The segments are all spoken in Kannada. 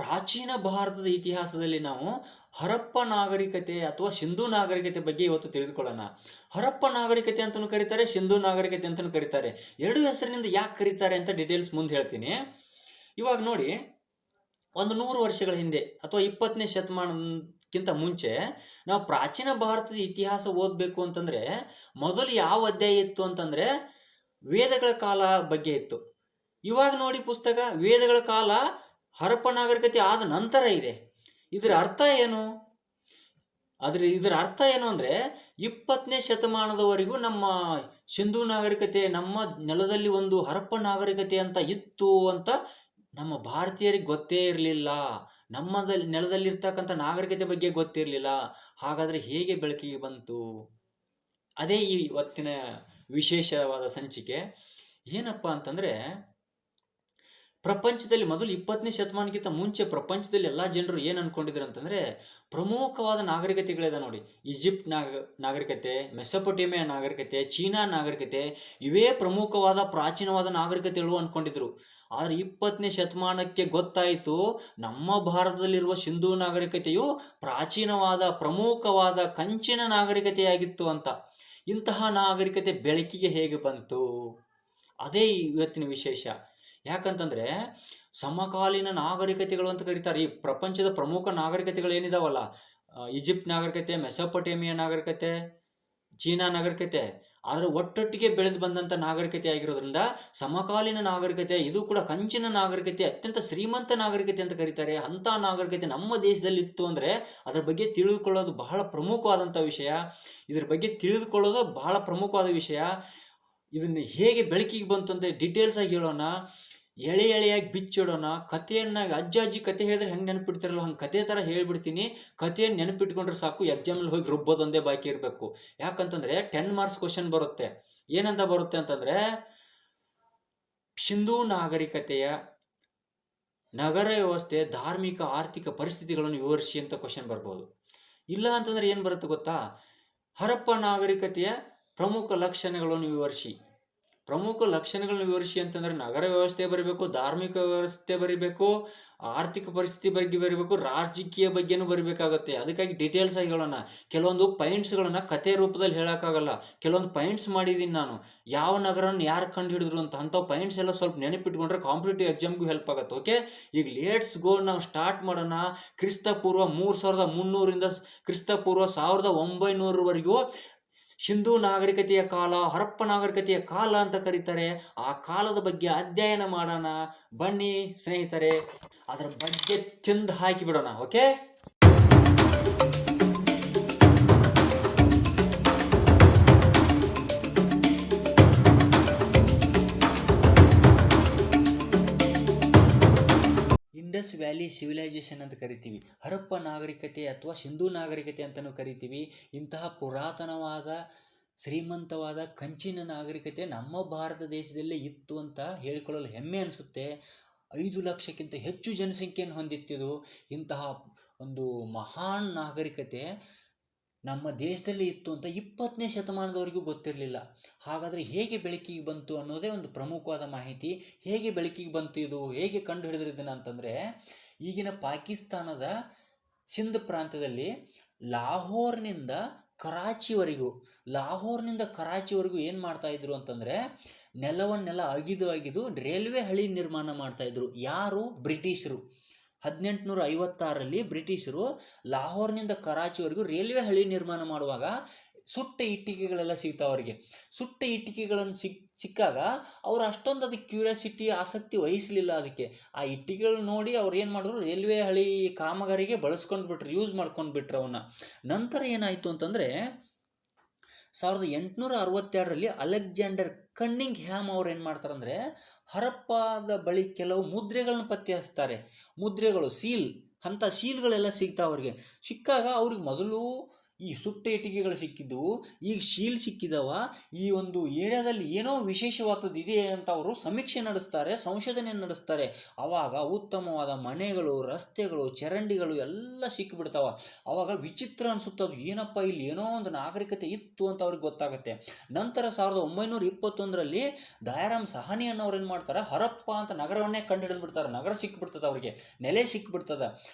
ಪ್ರಾಚೀನ ಭಾರತದ ಇತಿಹಾಸದಲ್ಲಿ ನಾವು ಹರಪ್ಪ ನಾಗರಿಕತೆ ಅಥವಾ ಸಿಂಧೂ ನಾಗರಿಕತೆ ಬಗ್ಗೆ ಇವತ್ತು ತಿಳಿದುಕೊಳ್ಳೋಣ. ಹರಪ್ಪ ನಾಗರಿಕತೆ ಅಂತಲೂ ಕರೀತಾರೆ, ಸಿಂಧೂ ನಾಗರಿಕತೆ ಅಂತಲೂ ಕರೀತಾರೆ. ಎರಡು ಹೆಸರಿನಿಂದ ಯಾಕೆ ಕರೀತಾರೆ ಅಂತ ಡೀಟೇಲ್ಸ್ ಮುಂದೆ ಹೇಳ್ತೀನಿ. ಇವಾಗ ನೋಡಿ, 100 ವರ್ಷಗಳ ಹಿಂದೆ ಅಥವಾ 20ನೇ ಶತಮಾನಕ್ಕಿಂತ ಮುಂಚೆ ನಾವು ಪ್ರಾಚೀನ ಭಾರತದ ಇತಿಹಾಸ ಓದಬೇಕು ಅಂತಂದ್ರೆ ಮೊದಲು ಯಾವ ಅಧ್ಯಾಯ ಇತ್ತು ಅಂತಂದ್ರೆ ವೇದಗಳ ಕಾಲ ಬಗ್ಗೆ ಇತ್ತು. ಇವಾಗ ನೋಡಿ ಪುಸ್ತಕ ವೇದಗಳ ಕಾಲ ಹರಪ್ಪ ನಾಗರಿಕತೆ ಆದ ನಂತರ ಇದೆ. ಇದರ ಅರ್ಥ ಏನು? ಇದರ ಅರ್ಥ ಏನು ಅಂದರೆ 20ನೇ ಶತಮಾನದವರೆಗೂ ನಮ್ಮ ಸಿಂಧೂ ನಾಗರಿಕತೆ, ನಮ್ಮ ನೆಲದಲ್ಲಿ ಒಂದು ಹರಪ್ಪ ನಾಗರಿಕತೆ ಅಂತ ಇತ್ತು ಅಂತ ನಮ್ಮ ಭಾರತೀಯರಿಗೆ ಗೊತ್ತೇ ಇರಲಿಲ್ಲ. ನಮ್ಮ ನೆಲದಲ್ಲಿರ್ತಕ್ಕಂಥ ನಾಗರಿಕತೆ ಬಗ್ಗೆ ಗೊತ್ತಿರಲಿಲ್ಲ. ಹಾಗಾದರೆ ಹೇಗೆ ಬೆಳಕಿಗೆ ಬಂತು? ಅದೇ ಈ ಇವತ್ತಿನ ವಿಶೇಷವಾದ ಸಂಚಿಕೆ. ಏನಪ್ಪ ಅಂತಂದರೆ, ಪ್ರಪಂಚದಲ್ಲಿ ಮೊದಲು 20ನೇ ಶತಮಾನಕ್ಕಿಂತ ಮುಂಚೆ ಪ್ರಪಂಚದಲ್ಲಿ ಎಲ್ಲ ಜನರು ಏನು ಅನ್ಕೊಂಡಿದ್ರು ಅಂತಂದರೆ, ಪ್ರಮುಖವಾದ ನಾಗರಿಕತೆಗಳಿದೆ ನೋಡಿ. ಈಜಿಪ್ಟ್ ನಾಗರಿಕತೆ, ಮೆಸೊಪೊಟೇಮಿಯಾ ನಾಗರಿಕತೆ, ಚೀನಾ ನಾಗರಿಕತೆ, ಇವೇ ಪ್ರಮುಖವಾದ ಪ್ರಾಚೀನವಾದ ನಾಗರಿಕತೆಗಳು ಅಂದ್ಕೊಂಡಿದ್ರು. ಆದರೆ 20ನೇ ಶತಮಾನಕ್ಕೆ ಗೊತ್ತಾಯಿತು ನಮ್ಮ ಭಾರತದಲ್ಲಿರುವ ಸಿಂಧೂ ನಾಗರಿಕತೆಯು ಪ್ರಾಚೀನವಾದ ಪ್ರಮುಖವಾದ ಕಂಚಿನ ನಾಗರಿಕತೆಯಾಗಿತ್ತು ಅಂತ. ಇಂತಹ ನಾಗರಿಕತೆ ಬೆಳಕಿಗೆ ಹೇಗೆ ಬಂತು? ಅದೇ ಇವತ್ತಿನ ವಿಶೇಷ. ಯಾಕಂತಂದ್ರೆ ಸಮಕಾಲೀನ ನಾಗರಿಕತೆಗಳು ಅಂತ ಕರೀತಾರೆ. ಈ ಪ್ರಪಂಚದ ಪ್ರಮುಖ ನಾಗರಿಕತೆಗಳು ಏನಿದಾವಲ್ಲ, ಈಜಿಪ್ಟ್ ನಾಗರಿಕತೆ, ಮೆಸೊಪೊಟೇಮಿಯಾ ನಾಗರಿಕತೆ, ಚೀನಾ ನಾಗರಿಕತೆ, ಆದರೆ ಒಟ್ಟೊಟ್ಟಿಗೆ ಬೆಳೆದು ಬಂದಂಥ ನಾಗರಿಕತೆ ಆಗಿರೋದ್ರಿಂದ ಸಮಕಾಲೀನ ನಾಗರಿಕತೆ, ಇದು ಕೂಡ ಕಂಚಿನ ನಾಗರಿಕತೆ, ಅತ್ಯಂತ ಶ್ರೀಮಂತ ನಾಗರಿಕತೆ ಅಂತ ಕರೀತಾರೆ. ಅಂಥ ನಾಗರಿಕತೆ ನಮ್ಮ ದೇಶದಲ್ಲಿ ಇತ್ತು ಅಂದರೆ ಅದ್ರ ಬಗ್ಗೆ ತಿಳಿದುಕೊಳ್ಳೋದು ಬಹಳ ಪ್ರಮುಖವಾದಂಥ ವಿಷಯ. ಇದ್ರ ಬಗ್ಗೆ ತಿಳಿದುಕೊಳ್ಳೋದು ಬಹಳ ಪ್ರಮುಖವಾದ ವಿಷಯ. ಇದನ್ನು ಹೇಗೆ ಬೆಳಕಿಗೆ ಬಂತು ಅಂತ ಡೀಟೇಲ್ಸ್ ಆಗಿ ಹೇಳೋಣ, ಎಳೆಯಾಗಿ ಬಿಚ್ಚಿಡೋಣ. ಕಥೆಯನ್ನಾಗಿ ಅಜ್ಜಿ ಕತೆ ಹೇಳಿದ್ರೆ ಹೆಂಗೆ ನೆನಪಿಡ್ತಿರಲ್ಲ ಹಂಗೆ ಕತೆ ಥರ ಹೇಳ್ಬಿಡ್ತೀನಿ. ಕಥೆಯನ್ನು ನೆನಪಿಟ್ಕೊಂಡ್ರೆ ಸಾಕು, ಎಕ್ಸಾಮಲ್ಲಿ ಹೋಗಿ ರುಬ್ಬೋದೊಂದೇ ಬಾಕಿ ಇರಬೇಕು. ಯಾಕಂತಂದರೆ 10 ಮಾರ್ಕ್ಸ್ ಕ್ವಶನ್ ಬರುತ್ತೆ. ಏನಂತ ಬರುತ್ತೆ ಅಂತಂದರೆ, ಸಿಂಧೂ ನಾಗರಿಕತೆಯ ನಗರ ವ್ಯವಸ್ಥೆ, ಧಾರ್ಮಿಕ ಆರ್ಥಿಕ ಪರಿಸ್ಥಿತಿಗಳನ್ನು ವಿವರಿಸಿ ಅಂತ ಕ್ವಶನ್ ಬರ್ಬೋದು. ಇಲ್ಲ ಅಂತಂದ್ರೆ ಏನು ಬರುತ್ತೆ ಗೊತ್ತಾ? ಹರಪ್ಪ ನಾಗರಿಕತೆಯ ಪ್ರಮುಖ ಲಕ್ಷಣಗಳನ್ನು ವಿವರಿಸಿ. ಪ್ರಮುಖ ಲಕ್ಷಣಗಳನ್ನು ವಿವರಿಸಿ ಅಂತಂದ್ರೆ ನಗರ ವ್ಯವಸ್ಥೆ ಬರೀಬೇಕು, ಧಾರ್ಮಿಕ ವ್ಯವಸ್ಥೆ ಬರೀಬೇಕು, ಆರ್ಥಿಕ ಪರಿಸ್ಥಿತಿ ಬಗ್ಗೆ ಬರೀಬೇಕು, ರಾಜಕೀಯ ಬಗ್ಗೆನೂ ಬರೀಬೇಕಾಗತ್ತೆ. ಅದಕ್ಕಾಗಿ ಡೀಟೇಲ್ಸ್ ಆಗಿ ಹೇಳೋಣ. ಕೆಲವೊಂದು ಪಾಯಿಂಟ್ಸ್ಗಳನ್ನ ಕತೆ ರೂಪದಲ್ಲಿ ಹೇಳೋಕ್ಕಾಗಲ್ಲ. ಕೆಲವೊಂದು ಪಾಯಿಂಟ್ಸ್ ಮಾಡಿದ್ದೀನಿ ನಾನು, ಯಾವ ನಗರನ ಯಾರು ಕಂಡು ಹಿಡಿದ್ರು ಅಂತ. ಅಂಥವು ಪಾಯಿಂಟ್ಸ್ ಎಲ್ಲ ಸ್ವಲ್ಪ ನೆನಪಿಟ್ಕೊಂಡ್ರೆ ಕಾಂಪಿಟೇಟಿವ್ ಎಕ್ಸಾಮ್ಗೂ ಹೆಲ್ಪ್ ಆಗುತ್ತೆ. ಓಕೆ, ಈಗ ಲೇಟ್ಸ್ ಗೋ, ನಾವು ಸ್ಟಾರ್ಟ್ ಮಾಡೋಣ. ಕ್ರಿಸ್ತಪೂರ್ವ 3300ರಿಂದ ಕ್ರಿಸ್ತಪೂರ್ವ 1900ವರೆಗೂ ಸಿಂಧೂ ನಾಗರಿಕತೆಯ ಕಾಲ, ಹರಪ್ಪ ನಾಗರಿಕತೆಯ ಕಾಲ ಅಂತ ಕರೀತಾರೆ. ಆ ಕಾಲದ ಬಗ್ಗೆ ಅಧ್ಯಯನ ಮಾಡೋಣ ಬನ್ನಿ ಸ್ನೇಹಿತರೆ. ಅದರ ಬಗ್ಗೆ ತಿಂದು ಹಾಕಿ ಬಿಡೋಣ. ಓಕೆ, ಇಂಡಸ್ ವ್ಯಾಲಿ ಸಿವಿಲೈಸೇಷನ್ ಅಂತ ಕರಿತೀವಿ, ಹರಪ್ಪ ನಾಗರಿಕತೆ ಅಥವಾ ಸಿಂಧೂ ನಾಗರಿಕತೆ ಅಂತಲೂ ಕರಿತೀವಿ. ಇಂತಹ ಪುರಾತನವಾದ ಶ್ರೀಮಂತವಾದ ಕಂಚಿನ ನಾಗರಿಕತೆ ನಮ್ಮ ಭಾರತ ದೇಶದಲ್ಲೇ ಇತ್ತು ಅಂತ ಹೇಳಿಕೊಳ್ಳಲು ಹೆಮ್ಮೆ ಅನಿಸುತ್ತೆ. 5 ಲಕ್ಷಕ್ಕಿಂತ ಹೆಚ್ಚು ಜನಸಂಖ್ಯೆಯನ್ನು ಹೊಂದಿತ್ತಿದು. ಇಂತಹ ಒಂದು ಮಹಾನ್ ನಾಗರಿಕತೆ ನಮ್ಮ ದೇಶದಲ್ಲಿ ಇತ್ತು ಅಂತ 20ನೇ ಶತಮಾನದವರೆಗೂ ಗೊತ್ತಿರಲಿಲ್ಲ. ಹಾಗಾದರೆ ಹೇಗೆ ಬೆಳಕಿಗೆ ಬಂತು ಅನ್ನೋದೇ ಒಂದು ಪ್ರಮುಖವಾದ ಮಾಹಿತಿ. ಹೇಗೆ ಬೆಳಕಿಗೆ ಬಂತು, ಇದು ಹೇಗೆ ಕಂಡು ಹಿಡಿದ್ರು ಇದನ್ನು ಅಂತಂದರೆ, ಈಗಿನ ಪಾಕಿಸ್ತಾನದ ಸಿಂಧ್ ಪ್ರಾಂತ್ಯದಲ್ಲಿ ಲಾಹೋರ್ನಿಂದ ಕರಾಚಿವರೆಗೂ ಏನು ಮಾಡ್ತಾಯಿದ್ರು ಅಂತಂದರೆ, ನೆಲವನ್ನೆಲ್ಲ ಅಗಿದು ರೈಲ್ವೆ ಹಳಿ ನಿರ್ಮಾಣ ಮಾಡ್ತಾಯಿದ್ರು. ಯಾರು? ಬ್ರಿಟಿಷರು. 1856ರಲ್ಲಿ ಬ್ರಿಟಿಷರು ಲಾಹೋರ್ನಿಂದ ಕರಾಚಿವರೆಗೂ ರೈಲ್ವೆ ಹಳಿ ನಿರ್ಮಾಣ ಮಾಡುವಾಗ ಸುಟ್ಟ ಇಟ್ಟಿಗೆಗಳೆಲ್ಲ ಸಿಗ್ತಾವೆ ಅವರಿಗೆ. ಸುಟ್ಟ ಇಟ್ಟಿಗೆಗಳನ್ನು ಸಿಕ್ಕಾಗ ಅವರು ಅಷ್ಟೊಂದು ಅದಕ್ಕೆ ಕ್ಯೂರಿಯಾಸಿಟಿ, ಆಸಕ್ತಿ ವಹಿಸಲಿಲ್ಲ. ಅದಕ್ಕೆ ಆ ಇಟ್ಟಿಗೆಗಳು ನೋಡಿ ಅವ್ರು ಏನು ಮಾಡಿದ್ರು, ರೈಲ್ವೆ ಹಳಿ ಕಾಮಗಾರಿಗೆ ಯೂಸ್ ಮಾಡ್ಕೊಂಡ್ಬಿಟ್ರು ಅವನ್ನ. ನಂತರ ಏನಾಯಿತು ಅಂತಂದರೆ 1862ರಲ್ಲಿ ಅಲೆಕ್ಸಾಂಡರ್ ಕನ್ನಿಂಗ್ ಹ್ಯಾಮ್ ಅವ್ರು ಏನು ಮಾಡ್ತಾರಂದರೆ, ಹರಪ್ಪದ ಬಳಿ ಕೆಲವು ಮುದ್ರೆಗಳನ್ನ ಪತ್ತೆ ಹಚ್ತಾರೆ. ಮುದ್ರೆಗಳು, ಅಂಥ ಸೀಲ್ಗಳೆಲ್ಲ ಸಿಗ್ತಾವೆ ಅವ್ರಿಗೆ. ಸಿಕ್ಕಾಗ ಅವ್ರಿಗೆ ಮೊದಲು ಈ ಸುಟ್ಟ ಇಟ್ಟಿಗೆಗಳು ಸಿಕ್ಕಿದ್ದವು, ಈಗ ಶೀಲ್ ಸಿಕ್ಕಿದವ, ಈ ಒಂದು ಏರಿಯಾದಲ್ಲಿ ಏನೋ ವಿಶೇಷವಾದದ್ದು ಇದೆ ಅಂತ ಅವರು ಸಮೀಕ್ಷೆ ನಡೆಸ್ತಾರೆ, ಸಂಶೋಧನೆ ನಡೆಸ್ತಾರೆ. ಆವಾಗ ಉತ್ತಮವಾದ ಮನೆಗಳು, ರಸ್ತೆಗಳು, ಚರಂಡಿಗಳು ಎಲ್ಲ ಸಿಕ್ಕಿಬಿಡ್ತಾವ. ಆವಾಗ ವಿಚಿತ್ರ ಅನಿಸುತ್ತದು, ಏನಪ್ಪ ಇಲ್ಲಿ ಏನೋ ಒಂದು ನಾಗರಿಕತೆ ಇತ್ತು ಅಂತ ಅವ್ರಿಗೆ ಗೊತ್ತಾಗುತ್ತೆ. ನಂತರ 1921ರಲ್ಲಿ ದಯಾರಾಮ್ ಸಹಾನಿ ಅನ್ನೋರು ಏನು ಮಾಡ್ತಾರೆ, ಹರಪ್ಪ ಅಂತ ನಗರವನ್ನೇ ಕಂಡು ಹಿಡಿದ್ಬಿಡ್ತಾರೆ. ನಗರ ಸಿಕ್ಕಿಬಿಡ್ತದೆ ಅವ್ರಿಗೆ, ನೆಲೆ ಸಿಕ್ಕಿಬಿಡ್ತದೆ.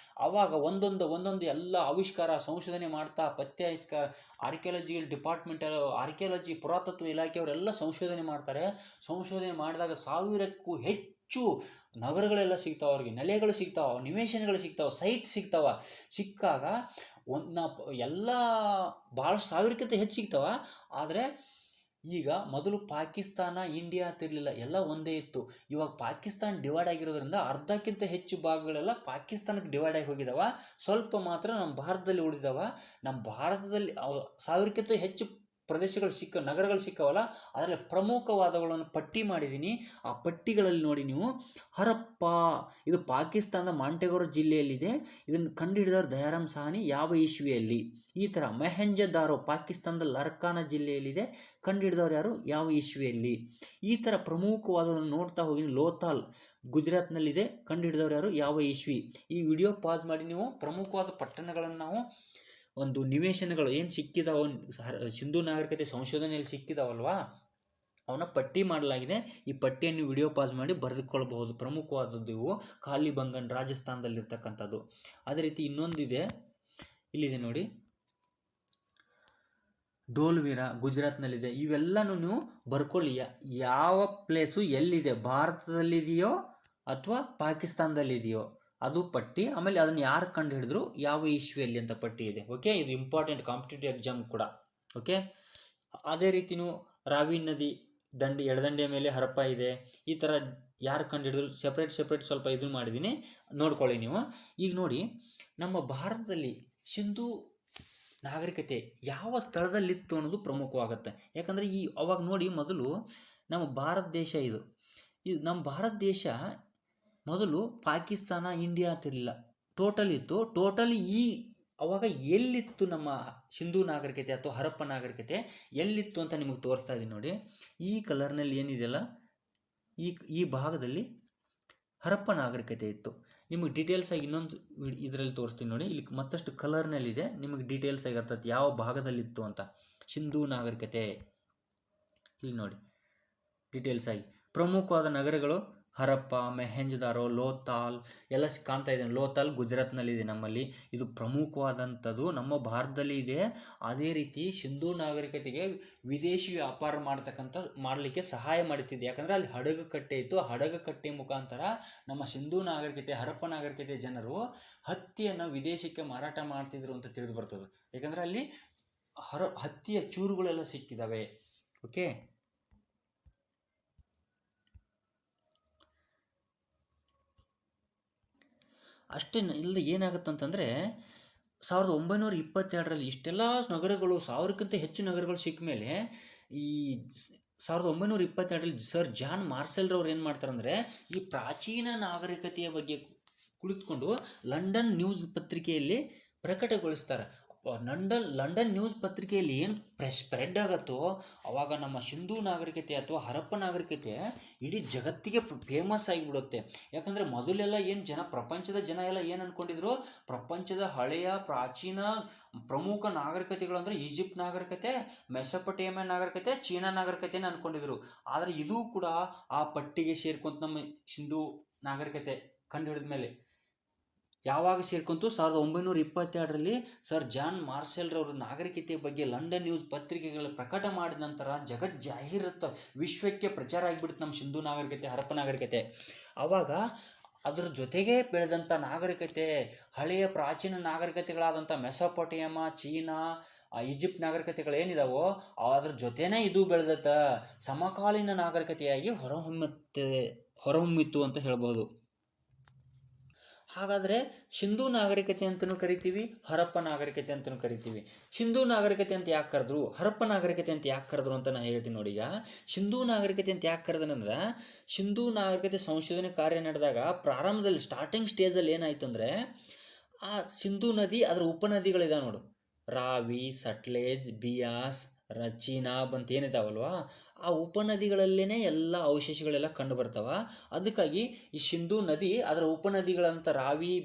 ಆವಾಗ ಒಂದೊಂದು ಎಲ್ಲ ಆವಿಷ್ಕಾರ ಸಂಶೋಧನೆ ಮಾಡ್ತಾ ಪತ್ತೆಹಚ್ಚಿಕ ಆರ್ಕಿಯಾಲಜಿಕಲ್ ಡಿಪಾರ್ಟ್ಮೆಂಟ್, ಆರ್ಕಿಯಾಲಜಿ ಪುರಾತತ್ವ ಇಲಾಖೆಯವರೆಲ್ಲ ಸಂಶೋಧನೆ ಮಾಡ್ತಾರೆ. ಸಂಶೋಧನೆ ಮಾಡಿದಾಗ 1000ಕ್ಕೂ ಹೆಚ್ಚು ನಗರಗಳೆಲ್ಲ ಸಿಗ್ತಾವೆ, ಅವ್ರಿಗೆ ನೆಲೆಗಳು ಸಿಗ್ತಾವೆ, ನಿವೇಶನಗಳು ಸಿಗ್ತಾವೆ, ಸೈಟ್ ಸಿಗ್ತಾವ. ಸಿಕ್ಕಾಗ ಎಲ್ಲ ಭಾಳ 1000ಕ್ಕಿಂತ ಹೆಚ್ಚು ಸಿಗ್ತಾವ. ಆದರೆ ಈಗ ಮೊದಲು ಪಾಕಿಸ್ತಾನ ಇಂಡಿಯಾ ಅಂತಿರಲಿಲ್ಲ, ಎಲ್ಲ ಒಂದೇ ಇತ್ತು. ಇವಾಗ ಪಾಕಿಸ್ತಾನ ಡಿವೈಡ್ ಆಗಿರೋದ್ರಿಂದ ಅರ್ಧಕ್ಕಿಂತ ಹೆಚ್ಚು ಭಾಗಗಳೆಲ್ಲ ಪಾಕಿಸ್ತಾನಕ್ಕೆ ಡಿವೈಡ್ ಆಗಿ ಹೋಗಿದಾವ. ಸ್ವಲ್ಪ ಮಾತ್ರ ನಮ್ಮ ಭಾರತದಲ್ಲಿ ಉಳಿದಾವ. ನಮ್ಮ ಭಾರತದಲ್ಲಿ 1000ಕ್ಕಿಂತ ಹೆಚ್ಚು ಪ್ರದೇಶಗಳು ನಗರಗಳು ಸಿಕ್ಕವಲ್ಲ, ಅದರಲ್ಲಿ ಪ್ರಮುಖವಾದವುಗಳನ್ನು ಪಟ್ಟಿ ಮಾಡಿದ್ದೀನಿ. ಆ ಪಟ್ಟಿಗಳಲ್ಲಿ ನೋಡಿ ನೀವು, ಹರಪ್ಪ ಇದು ಪಾಕಿಸ್ತಾನದ ಮಾಂಟೆಗೋರ ಜಿಲ್ಲೆಯಲ್ಲಿದೆ. ಇದನ್ನು ಕಂಡುಹಿಡಿದವರು ದಯಾರಾಮ್ ಸಹಾನಿ ಯಾವ ಇಸ್ವಿಯಲ್ಲಿ. ಈ ಥರ ಮೊಹೆಂಜೊದಾರೋ ಪಾಕಿಸ್ತಾನದ ಲರ್ಕಾನ ಜಿಲ್ಲೆಯಲ್ಲಿದೆ, ಕಂಡುಹಿಡಿದವರು ಯಾರು, ಯಾವ ಇಸ್ವಿಯಲ್ಲಿ. ಈ ಥರ ಪ್ರಮುಖವಾದವನ್ನು ನೋಡ್ತಾ ಹೋಗಿ. ಲೋಥಾಲ್ ಗುಜರಾತ್ನಲ್ಲಿದೆ, ಕಂಡುಹಿಡಿದವರು ಯಾರು, ಯಾವ ಇಸ್ವಿ. ಈ ವಿಡಿಯೋ ಪಾಸ್ ಮಾಡಿ ನೀವು ಪ್ರಮುಖವಾದ ಪಟ್ಟಣಗಳನ್ನು ನಾವು ಒಂದು ನಿವೇಶನಗಳು ಏನು ಸಿಕ್ಕಿದಾವ ಸಿಂಧೂ ನಾಗರಿಕತೆ ಸಂಶೋಧನೆಯಲ್ಲಿ ಸಿಕ್ಕಿದಾವಲ್ವಾ, ಅವನ್ನ ಪಟ್ಟಿ ಮಾಡಲಾಗಿದೆ. ಈ ಪಟ್ಟಿಯನ್ನು ವಿಡಿಯೋ ಪಾಸ್ ಮಾಡಿ ಬರೆದುಕೊಳ್ಬಹುದು. ಪ್ರಮುಖವಾದದ್ದು ಇವು. ಕಾಲಿಬಂಗನ್ ರಾಜಸ್ಥಾನದಲ್ಲಿರ್ತಕ್ಕಂಥದ್ದು. ಅದೇ ರೀತಿ ಇನ್ನೊಂದಿದೆ, ಇಲ್ಲಿದೆ ನೋಡಿ, ಡೋಲ್ವೀರ ಗುಜರಾತ್ನಲ್ಲಿದೆ. ಇವೆಲ್ಲನೂ ನೀವು ಬರ್ಕೊಳ್ಳಿ, ಯಾವ ಪ್ಲೇಸು ಎಲ್ಲಿದೆ, ಭಾರತದಲ್ಲಿದೆಯೋ ಅಥವಾ ಪಾಕಿಸ್ತಾನದಲ್ಲಿದೆಯೋ ಅದು ಪಟ್ಟಿ. ಆಮೇಲೆ ಅದನ್ನು ಯಾರು ಕಂಡು ಹಿಡಿದ್ರು, ಯಾವ ಇಸ್ವಿಯಲ್ಲಿ ಅಂತ ಪಟ್ಟಿ ಇದೆ. ಓಕೆ, ಇದು ಇಂಪಾರ್ಟೆಂಟ್ ಕಾಂಪಿಟೇಟಿವ್ ಎಕ್ಸಾಮ್ ಕೂಡ. ಓಕೆ, ಅದೇ ರೀತಿಯೂ ರಾವಿ ನದಿ ಎಡದಂಡೆಯ ಮೇಲೆ ಹರಪ್ಪ ಇದೆ. ಈ ಥರ ಯಾರು ಕಂಡು ಹಿಡಿದ್ರು ಸೆಪ್ರೇಟ್ ಸ್ವಲ್ಪ ಇದು ಮಾಡಿದ್ದೀನಿ, ನೋಡ್ಕೊಳ್ಳಿ ನೀವು. ಈಗ ನೋಡಿ, ನಮ್ಮ ಭಾರತದಲ್ಲಿ ಸಿಂಧೂ ನಾಗರಿಕತೆ ಯಾವ ಸ್ಥಳದಲ್ಲಿತ್ತು ಅನ್ನೋದು ಪ್ರಮುಖವಾಗುತ್ತೆ. ಯಾಕಂದರೆ ಅವಾಗ ನೋಡಿ, ಮೊದಲು ನಮ್ಮ ಭಾರತ ದೇಶ ಇದು ನಮ್ಮ ಭಾರತ ದೇಶ ಮೊದಲು ಪಾಕಿಸ್ತಾನ ಇಂಡಿಯಾ ಅಂತಿರಲಿಲ್ಲ, ಟೋಟಲ್ ಇತ್ತು. ಟೋಟಲಿ ಅವಾಗ ಎಲ್ಲಿತ್ತು ನಮ್ಮ ಸಿಂಧೂ ನಾಗರಿಕತೆ ಅಥವಾ ಹರಪ್ಪ ನಾಗರಿಕತೆ ಎಲ್ಲಿತ್ತು ಅಂತ ನಿಮಗೆ ತೋರಿಸ್ತಾ ಇದ್ದೀನಿ ನೋಡಿ. ಈ ಕಲರ್ನಲ್ಲಿ ಏನಿದೆಯಲ್ಲ, ಈ ಭಾಗದಲ್ಲಿ ಹರಪ್ಪ ನಾಗರಿಕತೆ ಇತ್ತು. ನಿಮಗೆ ಡೀಟೇಲ್ಸ್ ಆಗಿ ಇನ್ನೊಂದು ಇದರಲ್ಲಿ ತೋರಿಸ್ತೀನಿ ನೋಡಿ. ಇಲ್ಲಿ ಮತ್ತಷ್ಟು ಕಲರ್ನಲ್ಲಿದೆ, ನಿಮಗೆ ಡೀಟೇಲ್ಸ್ ಆಗಿರ್ತದೆ ಯಾವ ಭಾಗದಲ್ಲಿತ್ತು ಅಂತ. ಸಿಂಧೂ ನಾಗರಿಕತೆ ಇಲ್ಲಿ ನೋಡಿ ಡೀಟೇಲ್ಸ್ ಆಗಿ. ಪ್ರಮುಖವಾದ ನಗರಗಳು ಹರಪ್ಪ, ಮೊಹೆಂಜೊದಾರೋ, ಲೋಥಾಲ್ ಎಲ್ಲ ಕಾಣ್ತಾ ಇದೆ. ಲೋಥಾಲ್ ಗುಜರಾತ್ನಲ್ಲಿದೆ ನಮ್ಮಲ್ಲಿ. ಇದು ಪ್ರಮುಖವಾದಂಥದ್ದು, ನಮ್ಮ ಭಾರತದಲ್ಲಿ ಇದೆ. ಅದೇ ರೀತಿ ಸಿಂಧೂ ನಾಗರಿಕತೆಗೆ ವಿದೇಶಿ ವ್ಯಾಪಾರ ಮಾಡಲಿಕ್ಕೆ ಸಹಾಯ ಮಾಡುತ್ತಿದೆ. ಯಾಕಂದರೆ ಅಲ್ಲಿ ಹಡಗು ಕಟ್ಟೆ ಇತ್ತು. ಹಡಗು ಕಟ್ಟೆ ಮುಖಾಂತರ ನಮ್ಮ ಸಿಂಧೂ ನಾಗರಿಕತೆ, ಹರಪ್ಪ ನಾಗರಿಕತೆ ಜನರು ಹತ್ತಿಯನ್ನು ವಿದೇಶಕ್ಕೆ ಮಾರಾಟ ಮಾಡ್ತಿದ್ರು ಅಂತ ತಿಳಿದು ಬರ್ತದೆ. ಯಾಕಂದರೆ ಅಲ್ಲಿ ಹತ್ತಿಯ ಚೂರುಗಳೆಲ್ಲ ಸಿಕ್ಕಿದ್ದಾವೆ. ಓಕೆ, ಅಷ್ಟೇ ಇಲ್ಲದೆ ಏನಾಗುತ್ತಂತಂದರೆ 1922ರಲ್ಲಿ ಇಷ್ಟೆಲ್ಲ ನಗರಗಳು, 1000ಕ್ಕಿಂತ ಹೆಚ್ಚು ನಗರಗಳು ಸಿಕ್ಕ ಮೇಲೆ ಈ 1922ರಲ್ಲಿ ಸರ್ ಜಾನ್ ಮಾರ್ಸೆಲ್ರವ್ರು ಏನು ಮಾಡ್ತಾರಂದರೆ, ಈ ಪ್ರಾಚೀನ ನಾಗರಿಕತೆಯ ಬಗ್ಗೆ ಕುಳಿತುಕೊಂಡು ಲಂಡನ್ ನ್ಯೂಸ್ ಪತ್ರಿಕೆಯಲ್ಲಿ ಪ್ರಕಟಗೊಳಿಸ್ತಾರೆ. ಲಂಡನ್ ನ್ಯೂಸ್ ಪತ್ರಿಕೆಯಲ್ಲಿ ಏನು ಸ್ಪ್ರೆಡ್ ಆಗುತ್ತೋ ಅವಾಗ ನಮ್ಮ ಸಿಂಧೂ ನಾಗರಿಕತೆ ಅಥವಾ ಹರಪ್ಪ ನಾಗರಿಕತೆ ಇಡೀ ಜಗತ್ತಿಗೆ ಫೇಮಸ್ ಆಗಿಬಿಡುತ್ತೆ. ಯಾಕಂದರೆ ಮೊದಲೆಲ್ಲ ಪ್ರಪಂಚದ ಜನ ಎಲ್ಲ ಏನು ಅಂದ್ಕೊಂಡಿದ್ರು, ಪ್ರಪಂಚದ ಹಳೆಯ ಪ್ರಾಚೀನ ಪ್ರಮುಖ ನಾಗರಿಕತೆಗಳು ಅಂದರೆ ಈಜಿಪ್ಟ್ ನಾಗರಿಕತೆ, ಮೆಸೊಪೊಟೇಮಿಯಾ ನಾಗರಿಕತೆ, ಚೀನಾ ನಾಗರಿಕತೆನ ಅಂದ್ಕೊಂಡಿದ್ರು. ಆದರೆ ಇದು ಕೂಡ ಆ ಪಟ್ಟಿಗೆ ಸೇರ್ಕೊಂತ ನಮ್ಮ ಸಿಂಧೂ ನಾಗರಿಕತೆ ಕಂಡು ಹಿಡಿದ ಮೇಲೆ ಯಾವಾಗ ಸೇರ್ಕೊಂತು, 1922ರಲ್ಲಿ ಸರ್ ಜಾನ್ ಮಾರ್ಸೆಲ್ರವರು ನಾಗರಿಕತೆಯ ಬಗ್ಗೆ ಲಂಡನ್ ನ್ಯೂಸ್ ಪತ್ರಿಕೆಗಳ ಪ್ರಕಟ ಮಾಡಿದ ನಂತರ ಜಗತ್ ಜಾಹೀರಾತು ವಿಶ್ವಕ್ಕೆ ಪ್ರಚಾರ ಆಗಿಬಿಡುತ್ತೆ ನಮ್ಮ ಸಿಂಧೂ ನಾಗರಿಕತೆ, ಹರಪ್ಪ ನಾಗರಿಕತೆ. ಆವಾಗ ಅದರ ಜೊತೆಗೆ ಬೆಳೆದಂಥ ನಾಗರಿಕತೆ, ಹಳೆಯ ಪ್ರಾಚೀನ ನಾಗರಿಕತೆಗಳಾದಂಥ ಮೆಸೊಪೊಟೇಮಿಯಾ, ಚೀನಾ, ಈಜಿಪ್ಟ್ ನಾಗರಿಕತೆಗಳೇನಿದಾವೋ ಅದ್ರ ಜೊತೆನೇ ಇದು ಬೆಳೆದ ಸಮಕಾಲೀನ ನಾಗರಿಕತೆಯಾಗಿ ಹೊರಹೊಮ್ಮಿತ್ತು ಅಂತ ಹೇಳ್ಬೋದು. ಹಾಗಾದರೆ ಸಿಂಧೂ ನಾಗರಿಕತೆ ಅಂತಲೂ ಕರಿತೀವಿ, ಹರಪ್ಪ ನಾಗರಿಕತೆ ಅಂತಲೂ ಕರಿತೀವಿ. ಸಿಂಧೂ ನಾಗರಿಕತೆ ಅಂತ ಯಾಕೆ ಕರೆದ್ರು, ಹರಪ್ಪ ನಾಗರಿಕತೆ ಅಂತ ಯಾಕೆ ಕರೆದ್ರು ಅಂತ ನಾನು ಹೇಳ್ತೀನಿ ನೋಡಿ. ಈಗ ಸಿಂಧೂ ನಾಗರಿಕತೆ ಅಂತ ಯಾಕೆ ಕರೆದನಂದ್ರೆ, ಸಿಂಧೂ ನಾಗರಿಕತೆ ಸಂಶೋಧನೆ ಕಾರ್ಯ ನಡೆದಾಗ ಪ್ರಾರಂಭದಲ್ಲಿ ಸ್ಟಾರ್ಟಿಂಗ್ ಸ್ಟೇಜಲ್ಲಿ ಏನಾಯಿತು ಅಂದರೆ, ಆ ಸಿಂಧೂ ನದಿ ಅದರ ಉಪನದಿಗಳಿದಾವೆ ನೋಡು, ರಾವಿ, ಸಟ್ಲೇಜ್, ಬಿಯಾಸ್, ಚೀನಾಬ್ ಅಂತ ಏನಿದಾವಲ್ವಾ, ಆ ಉಪನದಿಗಳಲ್ಲೇ ಎಲ್ಲ ಅವಶೇಷಗಳೆಲ್ಲ ಕಂಡು ಬರ್ತಾವ. ಅದಕ್ಕಾಗಿ ಈ ಸಿಂಧೂ ನದಿ ಅದರ ಉಪನದಿಗಳಂತ ರಾವಿ,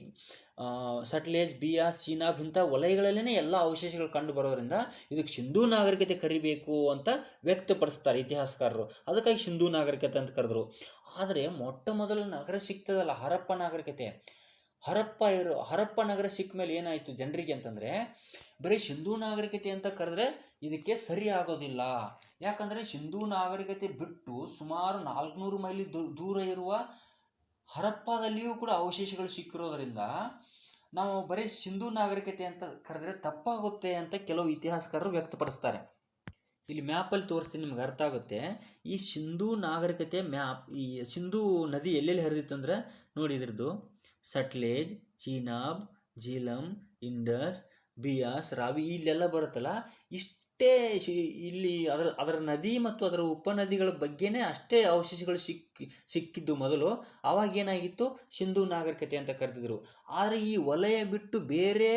ಸಟ್ಲೇಜ್, ಬಿಯಾಸ್, ಚೀನಾಬ್ ಇಂಥ ವಲಯಗಳಲ್ಲೇ ಎಲ್ಲ ಅವಶೇಷಗಳು ಕಂಡು ಬರೋದ್ರಿಂದ ಇದಕ್ಕೆ ಸಿಂಧೂ ನಾಗರಿಕತೆ ಕರಿಬೇಕು ಅಂತ ವ್ಯಕ್ತಪಡಿಸ್ತಾರೆ ಇತಿಹಾಸಕಾರರು. ಅದಕ್ಕಾಗಿ ಸಿಂಧೂ ನಾಗರಿಕತೆ ಅಂತ ಕರೆದ್ರು. ಆದರೆ ಮೊಟ್ಟ ಮೊದಲು ನಗರ ಸಿಗ್ತದಲ್ಲ ಹರಪ್ಪ ನಾಗರಿಕತೆ, ಹರಪ್ಪ ನಗರ ಸಿಕ್ಕ ಮೇಲೆ ಏನಾಯಿತು ಜನರಿಗೆ ಅಂತಂದರೆ, ಬರೀ ಸಿಂಧೂ ನಾಗರಿಕತೆ ಅಂತ ಕರೆದ್ರೆ ಇದಕ್ಕೆ ಸರಿ ಆಗೋದಿಲ್ಲ. ಯಾಕಂದರೆ ಸಿಂಧೂ ನಾಗರಿಕತೆ ಬಿಟ್ಟು ಸುಮಾರು 400 ಮೈಲಿ ದೂರ ಇರುವ ಹರಪ್ಪದಲ್ಲಿಯೂ ಕೂಡ ಅವಶೇಷಗಳು ಸಿಕ್ಕಿರೋದ್ರಿಂದ ನಾವು ಬರೀ ಸಿಂಧೂ ನಾಗರಿಕತೆ ಅಂತ ಕರೆದ್ರೆ ತಪ್ಪಾಗುತ್ತೆ ಅಂತ ಕೆಲವು ಇತಿಹಾಸಕಾರರು ವ್ಯಕ್ತಪಡಿಸ್ತಾರೆ. ಇಲ್ಲಿ ಮ್ಯಾಪಲ್ಲಿ ತೋರಿಸ್ತೀನಿ, ನಿಮ್ಗೆ ಅರ್ಥ ಆಗುತ್ತೆ. ಈ ಸಿಂಧೂ ನಾಗರಿಕತೆ ಮ್ಯಾಪ್, ಈ ಸಿಂಧೂ ನದಿ ಎಲ್ಲೆಲ್ಲಿ ಹರಿದಿತ್ತು ಅಂದರೆ ನೋಡಿ, ಇದ್ರದ್ದು ಸಟ್ಲೇಜ್, ಚೀನಾಬ್, ಜೀಲಂ, ಇಂಡಸ್, ಬಿಯಾಸ್, ರಾವಿ ಇಲ್ಲೆಲ್ಲ ಬರುತ್ತಲ್ಲ, ಇಷ್ಟೇ ಇಲ್ಲಿ ಅದರ ನದಿ ಮತ್ತು ಅದರ ಉಪನದಿಗಳ ಬಗ್ಗೆನೇ ಅಷ್ಟೇ ಅವಶೇಷಗಳು ಸಿಕ್ಕಿದ್ದು ಮೊದಲು. ಅವಾಗೇನಾಗಿತ್ತು, ಸಿಂಧೂ ನಾಗರಿಕತೆ ಅಂತ ಕರೆದಿದ್ರು. ಆದರೆ ಈ ವಲಯ ಬಿಟ್ಟು ಬೇರೆ